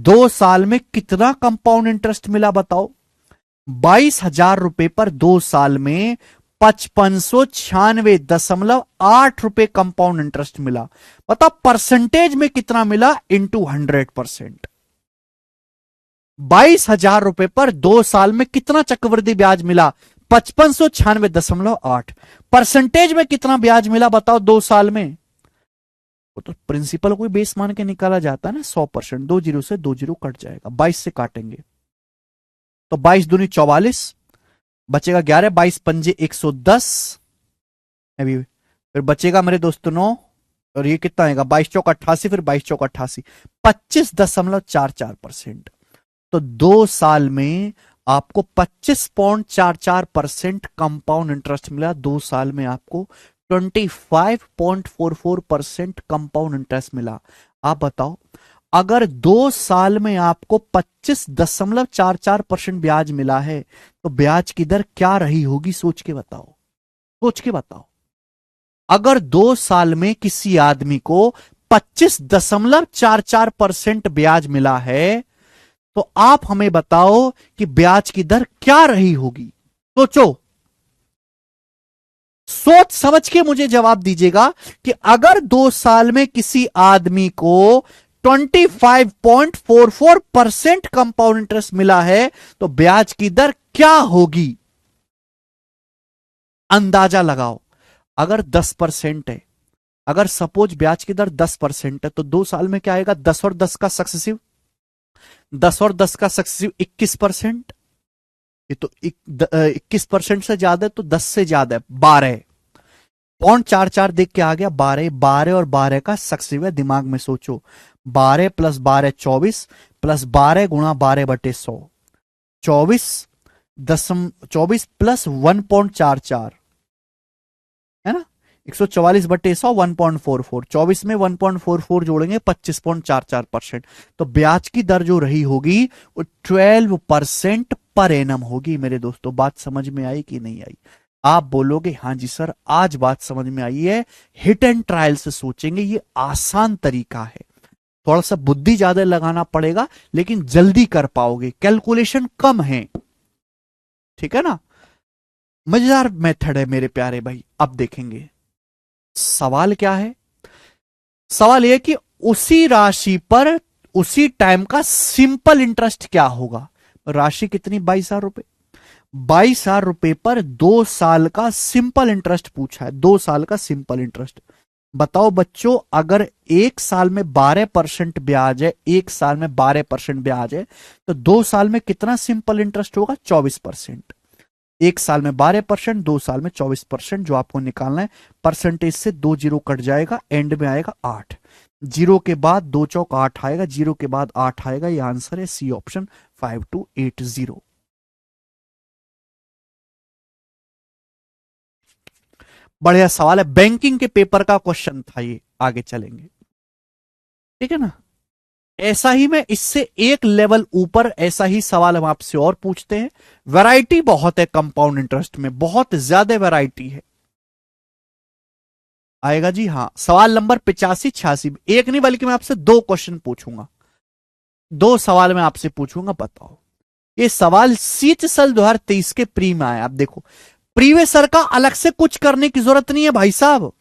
2 साल में कितना कंपाउंड इंटरेस्ट मिला बताओ? 22,000 रुपए पर 2 साल में 5596.8 रुपए कंपाउंड इंटरेस्ट मिला। बताओ परसेंटेज में कितना मिला? इंटू 100%। 22,000 रुपए पर 2 साल में कितना चक्रवृद्धि ब्याज मिला? 5596.8। परसेंटेज में कितना ब्याज मिला बताओ 2 साल में? वो तो प्रिंसिपल को बेस मान के निकाला जाता है ना, 100%। 2 जीरो से 2 जीरो कट जाएगा, 22 से काटेंगे तो 22 दूनी 44, बचेगा 11, 22 पंजे 110, अभी फिर बचेगा मेरे दोस्तों 9, और ये कितना आएगा? 22 चौक 88, फिर 22 चौक 88, 25.44%। तो 2 साल में आपको 25.44% कंपाउंड इंटरेस्ट मिला। 2 साल में आपको 25.44% कंपाउंड इंटरेस्ट मिला। आप बताओ अगर 2 साल में आपको 25.44% ब्याज मिला है तो ब्याज की दर क्या रही होगी? सोच के बताओ, सोच के बताओ। अगर 2 साल में किसी आदमी को 25.44% ब्याज मिला है तो आप हमें बताओ कि ब्याज की दर क्या रही होगी? सोचो, सोच समझ के मुझे जवाब दीजिएगा कि अगर 2 साल में किसी आदमी को 25.44% कंपाउंड इंटरेस्ट मिला है तो ब्याज की दर क्या होगी? अंदाजा लगाओ। अगर 10% है, अगर सपोज ब्याज की दर 10% है तो 2 साल में क्या आएगा? 10 और 10 का सक्सेसिव, 10 और 10 का सक्सेसिव 21%। ये तो 21% से ज्यादा है, तो 10 से ज्यादा है 12 पॉइंट 44 देख के आ गया 12। 12 और 12 का सक्सेसिव है, दिमाग में सोचो। 12 प्लस 12 24, प्लस 12 गुणा 12/100, 24 प्लस 1.44 है ना, 144/100 1.44, 24 में 1.44 जोड़ेंगे 25.44%। तो ब्याज की दर जो रही होगी वो 12% पर एनम होगी। मेरे दोस्तों बात समझ में आई कि नहीं आई? आप बोलोगे हाँ जी सर आज बात समझ में आई है। हिट एंड ट्रायल से सोचेंगे, ये आसान तरीका है, थोड़ा सा बुद्धि ज्यादा लगाना पड़ेगा लेकिन जल्दी कर पाओगे, कैलकुलेशन कम है, ठीक है ना। मजेदार मेथड है मेरे प्यारे भाई। अब देखेंगे सवाल क्या है। सवाल यह कि उसी राशि पर उसी टाइम का सिंपल इंटरेस्ट क्या होगा। राशि कितनी? 22,000 रुपए। 22,000 रुपए पर 2 साल का सिंपल इंटरेस्ट पूछा है, 2 साल का सिंपल इंटरेस्ट। बताओ बच्चों, अगर 1 साल में 12% ब्याज है, 1 साल में 12% ब्याज है, तो 2 साल में कितना सिंपल इंटरेस्ट होगा? 24%। 1 साल में 12%, 2 साल में 24%, जो आपको निकालना है। परसेंटेज से 2 जीरो कट जाएगा, एंड में आएगा 8। जीरो के बाद 2 चौक 8 आएगा, जीरो के बाद 8 आएगा। यह आंसर है सी ऑप्शन 5280। बढ़िया सवाल है, बैंकिंग के पेपर का क्वेश्चन था ये। आगे चलेंगे, ठीक है ना। ऐसा ही मैं इससे एक लेवल ऊपर ऐसा ही सवाल हम आपसे और पूछते हैं। वैरायटी बहुत है कंपाउंड इंटरेस्ट में, बहुत ज्यादा वैरायटी है। आएगा जी हाँ। सवाल नंबर 85-86, एक नहीं बल्कि मैं आपसे 2 क्वेश्चन पूछूंगा, 2 सवाल मैं आपसे पूछूंगा। बताओ, ये सवाल सीट सल 2023 के प्री में आया। आप देखो, प्रीवियसर का अलग से कुछ करने की जरूरत नहीं है भाई साहब,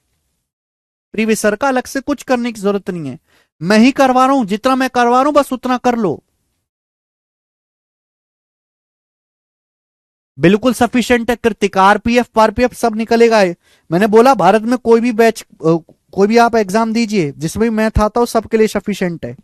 प्रीवियसर का अलग से कुछ करने की जरूरत नहीं है। मैं ही करवा रहा हूं, जितना मैं करवा रहा हूं बस उतना कर लो, बिल्कुल सफिशिएंट है। कृतिक आरपीएफ पारपीएफ सब निकलेगा। मैंने बोला भारत में कोई भी बैच कोई भी आप एग्जाम दीजिए जिसमें भी मैथ आता हो, सबके लिए सफिशिएंट है।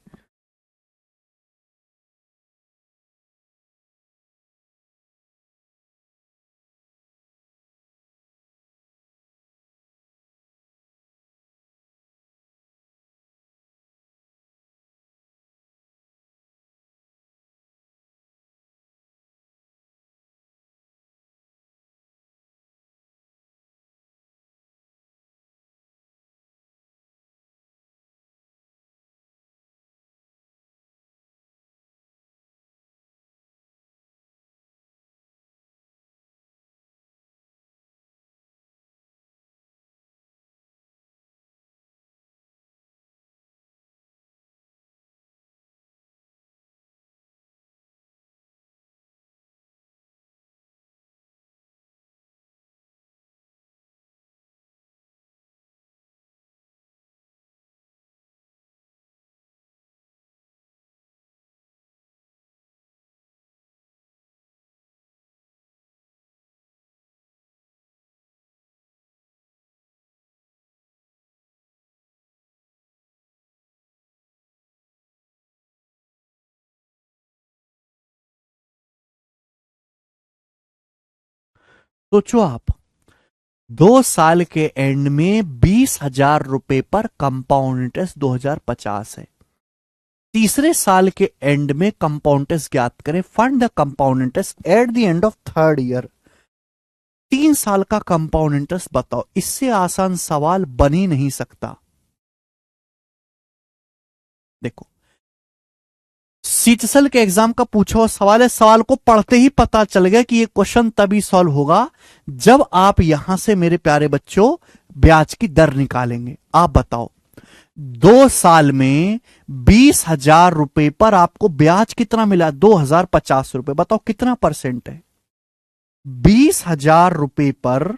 सोचो आप, 2 साल के एंड में 20,000 रुपए पर कंपाउंड इंटरेस्ट 2050 है। तीसरे साल के एंड में कंपाउंड इंटरेस्ट ज्ञात करें, fund the compound interest at the end of third year. 3 साल का कंपाउंड इंटरेस्ट बताओ, इससे आसान सवाल बन ही नहीं सकता। देखो, सीटसल के एग्जाम का पूछा हुआ सवाल है, सवाल को पढ़ते ही पता चल गया कि ये क्वेश्चन तभी सॉल्व होगा जब आप यहां से मेरे प्यारे बच्चों ब्याज की दर निकालेंगे। आप बताओ, 2 साल में 20,000 रुपए पर आपको ब्याज कितना मिला? 2,050 रुपए। बताओ कितना परसेंट है? 20,000 रुपए पर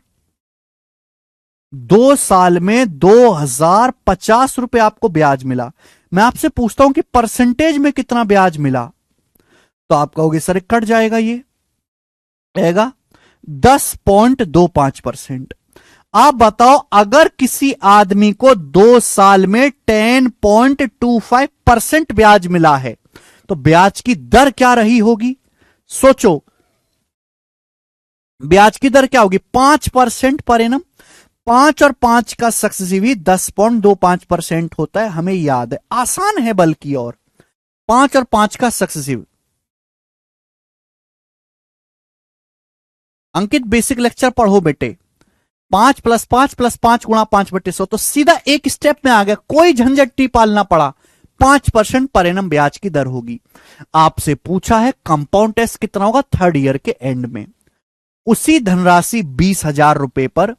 2 साल में 2,050 रुपए आपको ब्याज मिला। मैं आपसे पूछता हूं कि परसेंटेज में कितना ब्याज मिला, तो आप कहोगे सर कट जाएगा, ये आएगा 10.25%। आप बताओ, अगर किसी आदमी को 2 साल में 10.25% ब्याज मिला है तो ब्याज की दर क्या रही होगी? सोचो, ब्याज की दर क्या होगी? 5% पर एनम। 5 और 5 का सक्सेसिव 10.25% होता है, हमें याद है, आसान है बल्कि। और 5 और 5 का सक्सेसिव। अंकित बेसिक लेक्चर पढ़ो बेटे। 5 + 5 + 5 × 5/100, तो सीधा एक स्टेप में आ गया, कोई झंझट नहीं पालना पड़ा। 5% पर एनम ब्याज की दर होगी। आपसे पूछा है कंपाउंड टेस्ट कितना होगा थर्ड ईयर के एंड में। उसी धनराशि 20,000 रुपए पर,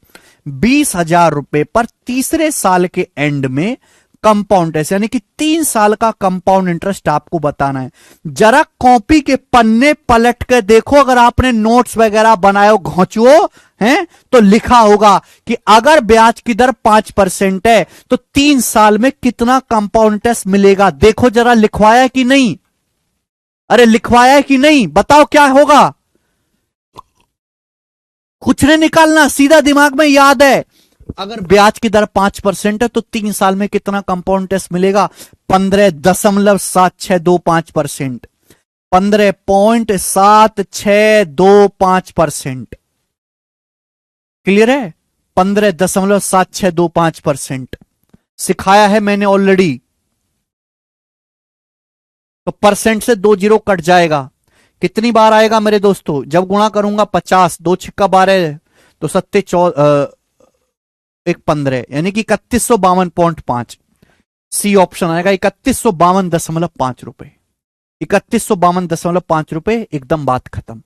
20,000 रुपए पर तीसरे साल के एंड में कंपाउंड इंटरेस्ट, यानी कि 3 साल का कंपाउंड इंटरेस्ट आपको बताना है। जरा कॉपी के पन्ने पलट के देखो, अगर आपने नोट्स वगैरह बनाए घोंचुओ हैं तो लिखा होगा कि अगर ब्याज की दर 5% है तो 3 साल में कितना कंपाउंड इंटरेस्ट मिलेगा। देखो जरा लिखवाया है कि नहीं, अरे लिखवाया है कि नहीं, बताओ क्या होगा। कुछ नहीं निकालना, सीधा दिमाग में याद है। अगर ब्याज की दर 5% है तो 3 साल में कितना कंपाउंड इंटरेस्ट मिलेगा, 15.7625%, 15.7625%। क्लियर है, 15.7625%। सिखाया है मैंने ऑलरेडी। तो परसेंट से 2 जीरो कट जाएगा। कितनी बार आएगा मेरे दोस्तों, जब गुणा करूंगा 50, 2 छिक्का 12, तो 7 1 15, यानी कि 3152.5। सी ऑप्शन आएगा, 3152.5 रुपए, 3152.5 रुपए, एकदम बात खत्म।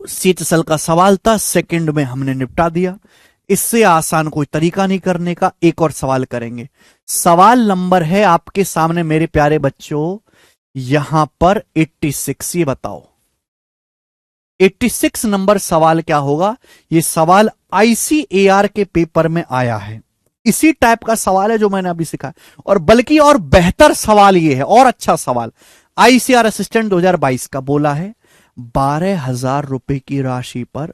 सीटसल का सवाल था, सेकंड में हमने निपटा दिया। इससे आसान कोई तरीका नहीं करने का। एक और सवाल करेंगे। सवाल नंबर है आपके सामने मेरे प्यारे बच्चों, यहां पर 86। ये बताओ 86 नंबर सवाल क्या होगा। ये सवाल आईसीएआर के पेपर में आया है। इसी टाइप का सवाल है जो मैंने अभी सिखाया, और बल्कि और बेहतर सवाल ये है, और अच्छा सवाल। आईसीआर असिस्टेंट 2022 का बोला है, 12,000 रुपए की राशि पर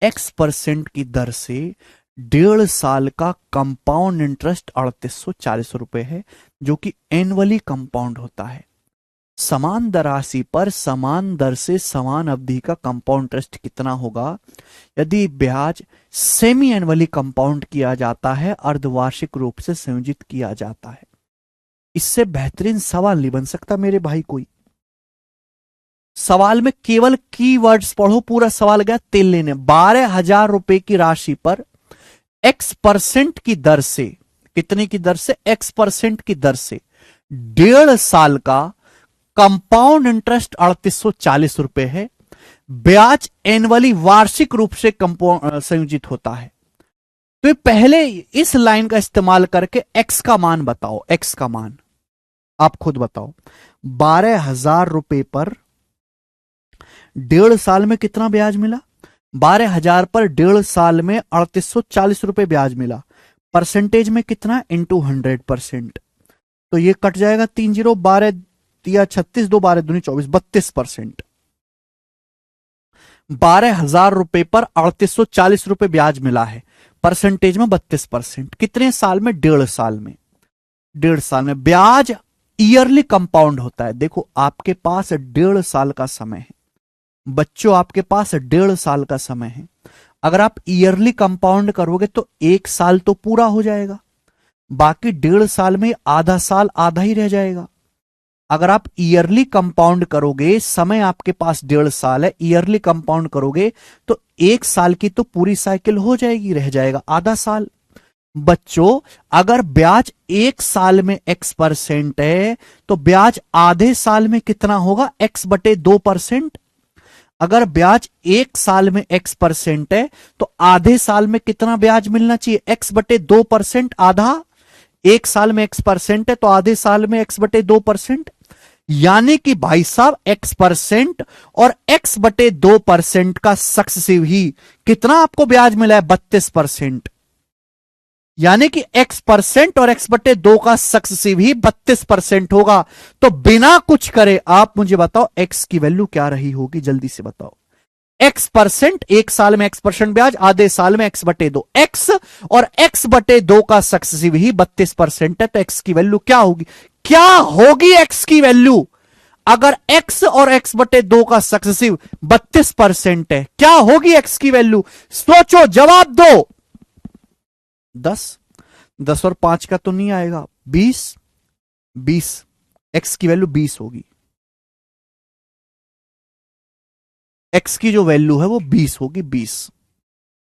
X% की दर से 1.5 साल का कंपाउंड इंटरेस्ट 3840 रुपए है, जो कि एनुअली कंपाउंड होता है। समान राशि पर समान दर से समान अवधि का कंपाउंड इंटरेस्ट कितना होगा यदि ब्याज सेमी एनुअली कंपाउंड किया जाता है, अर्धवार्षिक रूप से संयोजित किया जाता है। इससे बेहतरीन सवाल नहीं बन सकता मेरे भाई कोई। सवाल में केवल कीवर्ड्स पढ़ो, पूरा सवाल गया तेल लेने। 12,000 रुपए की राशि पर X% की दर से, कितने की दर से, X% की दर से 1.5 साल का कंपाउंड इंटरेस्ट 3840 रुपए है। ब्याज एनुअली वार्षिक रूप से संयोजित होता है। तो पहले इस लाइन का इस्तेमाल करके X का मान बताओ। X का मान आप खुद बताओ। 12,000 रुपए पर 1.5 साल में कितना ब्याज मिला, 12,000 पर 1.5 साल में 3840 रुपए ब्याज मिला। परसेंटेज में कितना, इंटू 100%। तो ये कट जाएगा 3 जीरो, 12 या 36, 2 12 दूनी 24, 32%। 12,000 रुपए पर 3840 रुपए ब्याज मिला है, परसेंटेज में 32%। कितने साल में, 1.5 साल में। 1.5 साल में ब्याज ईयरली कंपाउंड होता है। देखो आपके पास 1.5 साल का समय है बच्चों, आपके पास 1.5 साल का समय है। अगर आप ईयरली कंपाउंड करोगे तो 1 साल तो पूरा हो जाएगा, बाकी 1.5 साल में आधा साल आधा ही रह जाएगा। अगर आप ईयरली कंपाउंड करोगे, समय आपके पास 1.5 साल है, ईयरली कंपाउंड करोगे तो 1 साल की तो पूरी साइकिल हो जाएगी, रह जाएगा आधा साल। बच्चों अगर ब्याज 1 साल में X% है तो ब्याज आधे साल में कितना होगा, X/2%। अगर ब्याज 1 साल में X% है तो आधे साल में कितना ब्याज मिलना चाहिए, X/2%। आधा 1 साल में X% है तो आधे साल में X/2%। यानी कि भाई साहब X% और X/2% का सक्सेसिव ही कितना आपको ब्याज मिला है, 32%। यानी कि X% और X/2 का सक्सेसिव ही 32% होगा। तो बिना कुछ करे आप मुझे बताओ X की वैल्यू क्या रही होगी, जल्दी से बताओ। X%, 1 साल में X% ब्याज, आधे साल में X/2। X और X/2 का सक्सेसिव ही 32% है, तो X की वैल्यू क्या होगी, क्या होगी X की वैल्यू। अगर X और X/2 का सक्सेसिव 32% है, क्या होगी X की वैल्यू, सोचो जवाब दो। 10 और 5 का तो नहीं आएगा, 20 X की वैल्यू 20 होगी। X की जो वैल्यू है वो 20 होगी, 20।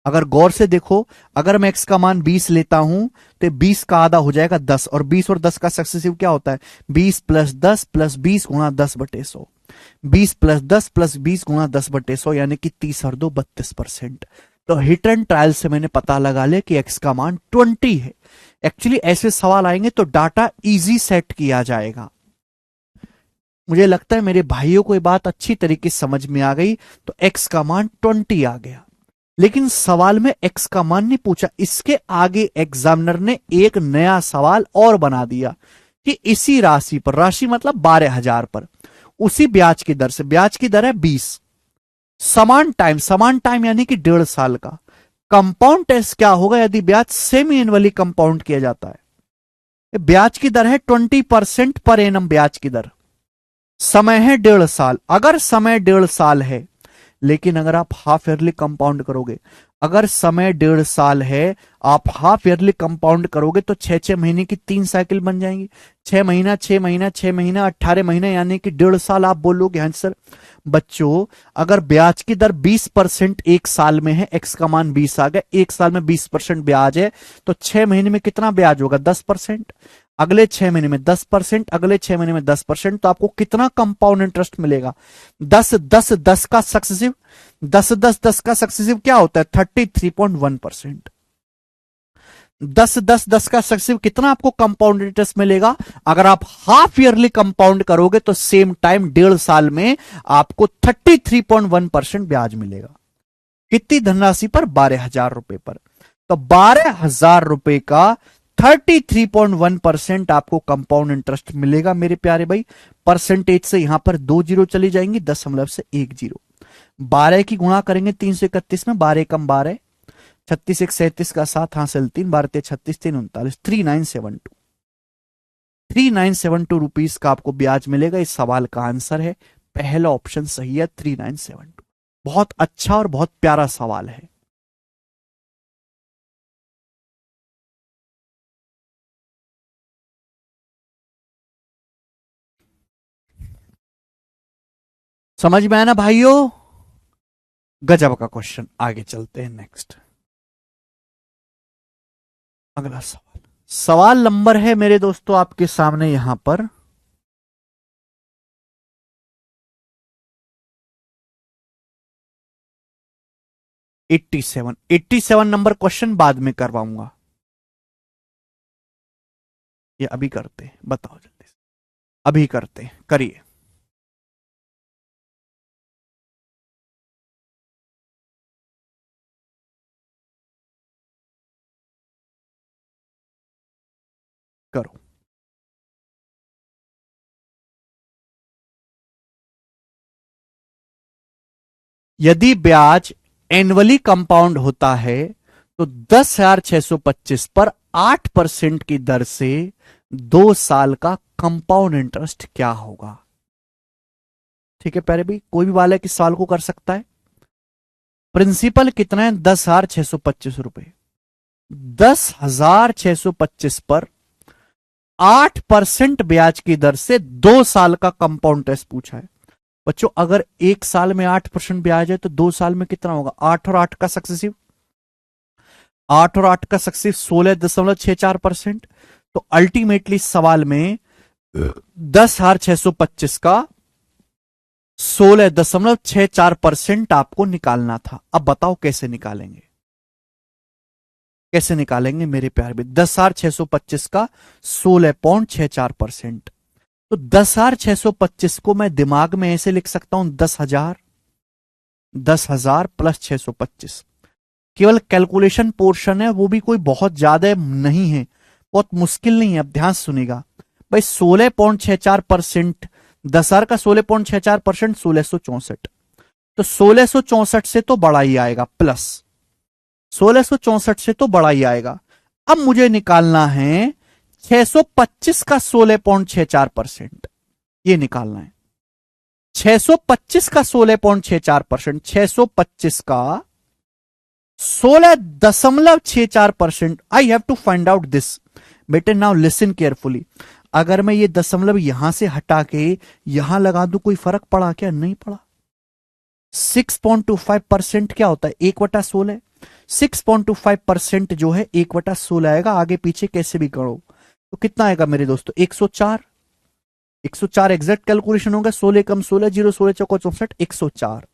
अगर गौर से देखो, अगर मैं x का मान 20 लेता हूं तो 20 का आधा हो जाएगा 10, और 20 और 10 का सक्सेसिव क्या होता है? 20 प्लस 10 प्लस 20 गुणा 10/100। 20 प्लस 10 प्लस 20 गुणा 10/100 यानी कि 30 और 2 32%। तो हिट एंड ट्रायल से मैंने पता लगा लिया कि x का मान 20 है। एक्चुअली ऐसे सवाल आएंगे तो डाटा इजी सेट किया जाएगा। मुझे लगता है मेरे भाइयों को ये बात अच्छी तरीके से समझ में आ गई। तो x का मान 20 आ गया, लेकिन सवाल में x का मान नहीं पूछा। इसके आगे एग्जामिनर ने एक नया सवाल और बना दिया कि इसी राशि पर, राशि मतलब 12,000 पर, उसी ब्याज की दर से, ब्याज की दर है 20, समान टाइम यानी कि 1.5 साल का कंपाउंड टेस्ट क्या होगा यदि ब्याज सेमी एनुअली कंपाउंड किया जाता है। ब्याज की दर है 20% पर एनम, ब्याज की दर, समय है 1.5 साल। अगर समय 1.5 साल है, लेकिन अगर आप हाफ ईयरली कंपाउंड करोगे, अगर समय 1.5 साल है, आप हाफ ईयरली कंपाउंड करोगे तो 6-6 महीने की 3 साइकिल बन जाएंगी। 6 महीना 6 महीना 6 महीना 18 महीने यानी कि 1.5 साल। आप बोलोगे हाँ सर। बच्चों, अगर ब्याज की दर 20% एक साल में है, एक्स का मान 20 आ गया, एक साल में 20% ब्याज है, तो 6 महीने में कितना ब्याज होगा? 10%। अगले 6 महीने में 10%, अगले 6 महीने में 10%, तो आपको कितना कंपाउंड इंटरेस्ट मिलेगा? 10 10 10 का सक्सेसिव, 10 10 10 का सक्सेसिव क्या होता है? 33.1%। 10 10 10 का सक्सेसिव कितना आपको कंपाउंड इंटरेस्ट मिलेगा? अगर आप हाफ ईयरली कंपाउंड करोगे तो सेम टाइम 1.5 साल में आपको 33.1% ब्याज मिलेगा। कितनी धनराशि पर? 12,000 रुपए पर। तो 12,000 रुपए का 33.1% आपको कंपाउंड इंटरेस्ट मिलेगा मेरे प्यारे भाई। परसेंटेज से यहां पर 2 जीरो चली जाएंगी, 10 से 1 जीरो। 12 की गुणा करेंगे 331 में, 12 कम 12, 36 1 37 का 7 हासिल 3, 12 36 3 39, 3972। 3972 रुपीज का आपको ब्याज मिलेगा। इस सवाल का आंसर है पहला ऑप्शन सही है, 3972। बहुत अच्छा और बहुत प्यारा सवाल है। समझ में आया ना भाइयों? गजब का क्वेश्चन। आगे चलते हैं नेक्स्ट, अगला सवाल। सवाल नंबर है मेरे दोस्तों आपके सामने यहां पर 87। 87 नंबर क्वेश्चन बाद में करवाऊंगा, ये अभी करते हैं। बताओ जल्दी से, अभी करते हैं, करिए। करो। यदि ब्याज एनुअली कंपाउंड होता है तो 10,625 पर 8% की दर से 2 साल का कंपाउंड इंटरेस्ट क्या होगा? ठीक है प्यारे भाई, कोई भी बालक इस सवाल को कर सकता है। प्रिंसिपल कितना है? 10,625 रुपए। 10,625 पर 8% ब्याज की दर से 2 साल का कंपाउंड टेस्ट पूछा है। बच्चों, अगर एक साल में 8% ब्याज है तो 2 साल में कितना होगा? 8 और 8 का सक्सेसिव, 8 और 8 का सक्सेसिव 16.64%। तो अल्टीमेटली सवाल में 10,625 का 16.64% आपको निकालना था। अब बताओ कैसे निकालेंगे? कैसे निकालेंगे मेरे प्यारे भी? 10,625 का 16.64%। तो 10,625 को मैं दिमाग में ऐसे लिख सकता हूं, 10,000, 10,000 प्लस 625। केवल कैलकुलेशन पोर्शन है, वो भी कोई बहुत ज्यादा नहीं है, बहुत मुश्किल नहीं है। अब ध्यान सुनिएगा भाई, 16.64%, 10,000 का 16.64%, 1664। तो 1664 से तो बड़ा ही आएगा, प्लस 1664 से तो बड़ा ही आएगा। अब मुझे निकालना है 625 का 16.64%, ये निकालना है। 625 का 16.64%, 625 का 16.64%। I have to find out this. बेटे नाउ लिसन केयरफुली। अगर मैं ये दशमलव यहां से हटा के यहां लगा दूं, कोई फर्क पड़ा क्या? नहीं पड़ा। 6.25% क्या होता है? 1/16। 6.25% जो है 1/16 आएगा, आगे पीछे कैसे भी करो। तो कितना आएगा मेरे दोस्तों? 104। 104 एग्जैक्ट कैलकुलेशन होगा। 16 कम 16, 0 16 चौको 64, 104।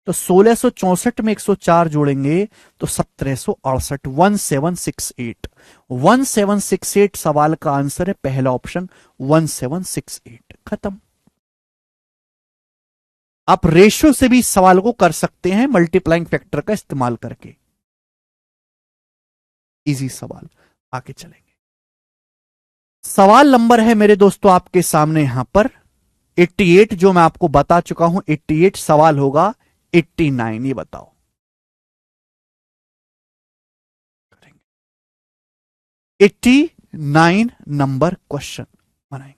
तो 1664 में 104 जोड़ेंगे तो 1768, 1768। 1768 सवाल का आंसर है, पहला ऑप्शन 1768। खत्म। आप रेशियो से भी सवाल को कर सकते हैं मल्टीप्लाइंग फैक्टर का इस्तेमाल करके। इजी सवाल। आगे चलेंगे। सवाल नंबर है मेरे दोस्तों आपके सामने यहां पर 88, जो मैं आपको बता चुका हूं 88। सवाल होगा 89, ये बताओ। 89 नंबर क्वेश्चन बनाएंगे।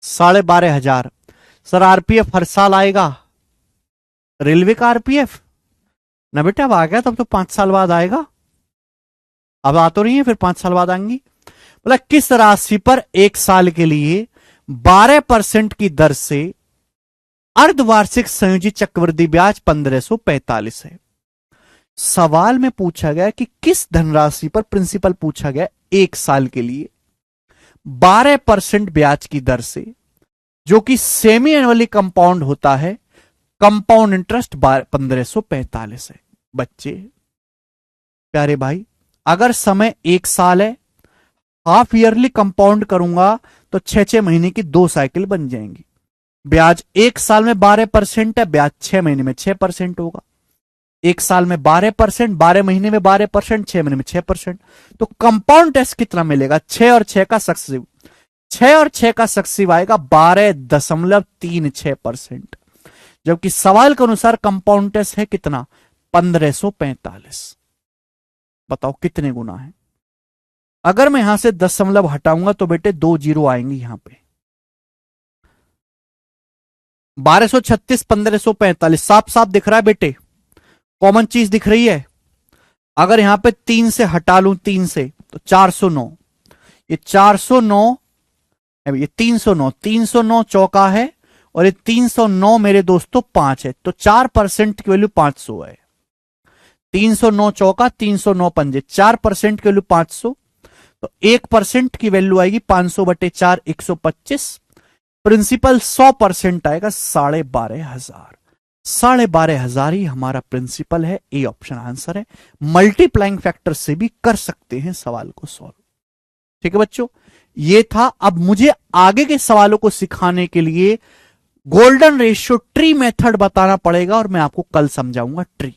$12,500 सर। आरपीएफ हर साल आएगा? रेलवे का आरपीएफ ना बेटा, अब आ गया तब तो 5 साल बाद आएगा। अब आ तो रही है, फिर 5 साल बाद आएंगी। मतलब किस राशि पर एक साल के लिए 12% की दर से अर्धवार्षिक संयोजित चक्रवृद्धि ब्याज 1545 है। सवाल में पूछा गया कि किस धनराशि पर प्रिंसिपल पूछा गया एक साल के लिए 12% ब्याज की दर से, जो कि सेमी एनुअली कंपाउंड होता है। कंपाउंड इंटरेस्ट 1545 है। बच्चे प्यारे भाई, अगर समय एक साल है, हाफ ईयरली कंपाउंड करूंगा तो 6-6 महीने की 2 साइकिल बन जाएंगी। ब्याज एक साल में 12% है, ब्याज 6 महीने में 6% होगा। एक साल में 12%, 12 महीने में 12%, 6 महीने में 6%। तो कंपाउंड टेस्ट कितना मिलेगा? 6 और 6 का सक्सेसिव, 6 और 6 का सक्सेसिव आएगा 12.36%। जबकि सवाल के अनुसार कंपाउंड टेस्ट है कितना? 1545। बताओ कितने गुना है? अगर मैं यहां से दशमलव हटाऊंगा तो बेटे 2 जीरो आएंगे यहां पे। 1236, 1545 साफ साफ दिख रहा है बेटे, कॉमन चीज दिख रही है। अगर यहां पे 3 से हटा लूं, 3 से तो 409, ये 409, ये 309, 309 चौका है और ये 309 मेरे दोस्तों 5 है, तो 4% की वैल्यू 500 है। 309 चौका, 309 पंजे, 4% की वैल्यू 500, तो 1% की वैल्यू आएगी 500/4, 125। प्रिंसिपल 100% आएगा 12,500। 12,500 ही हमारा प्रिंसिपल है। ए ऑप्शन आंसर है। मल्टीप्लाइंग फैक्टर से भी कर सकते हैं सवाल को सॉल्व। ठीक है बच्चों, ये था। अब मुझे आगे के सवालों को सिखाने के लिए गोल्डन रेशियो ट्री मेथड बताना पड़ेगा और मैं आपको कल समझाऊंगा ट्री।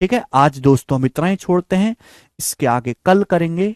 ठीक है, आज दोस्तों हम इतना ही छोड़ते हैं, इसके आगे कल करेंगे।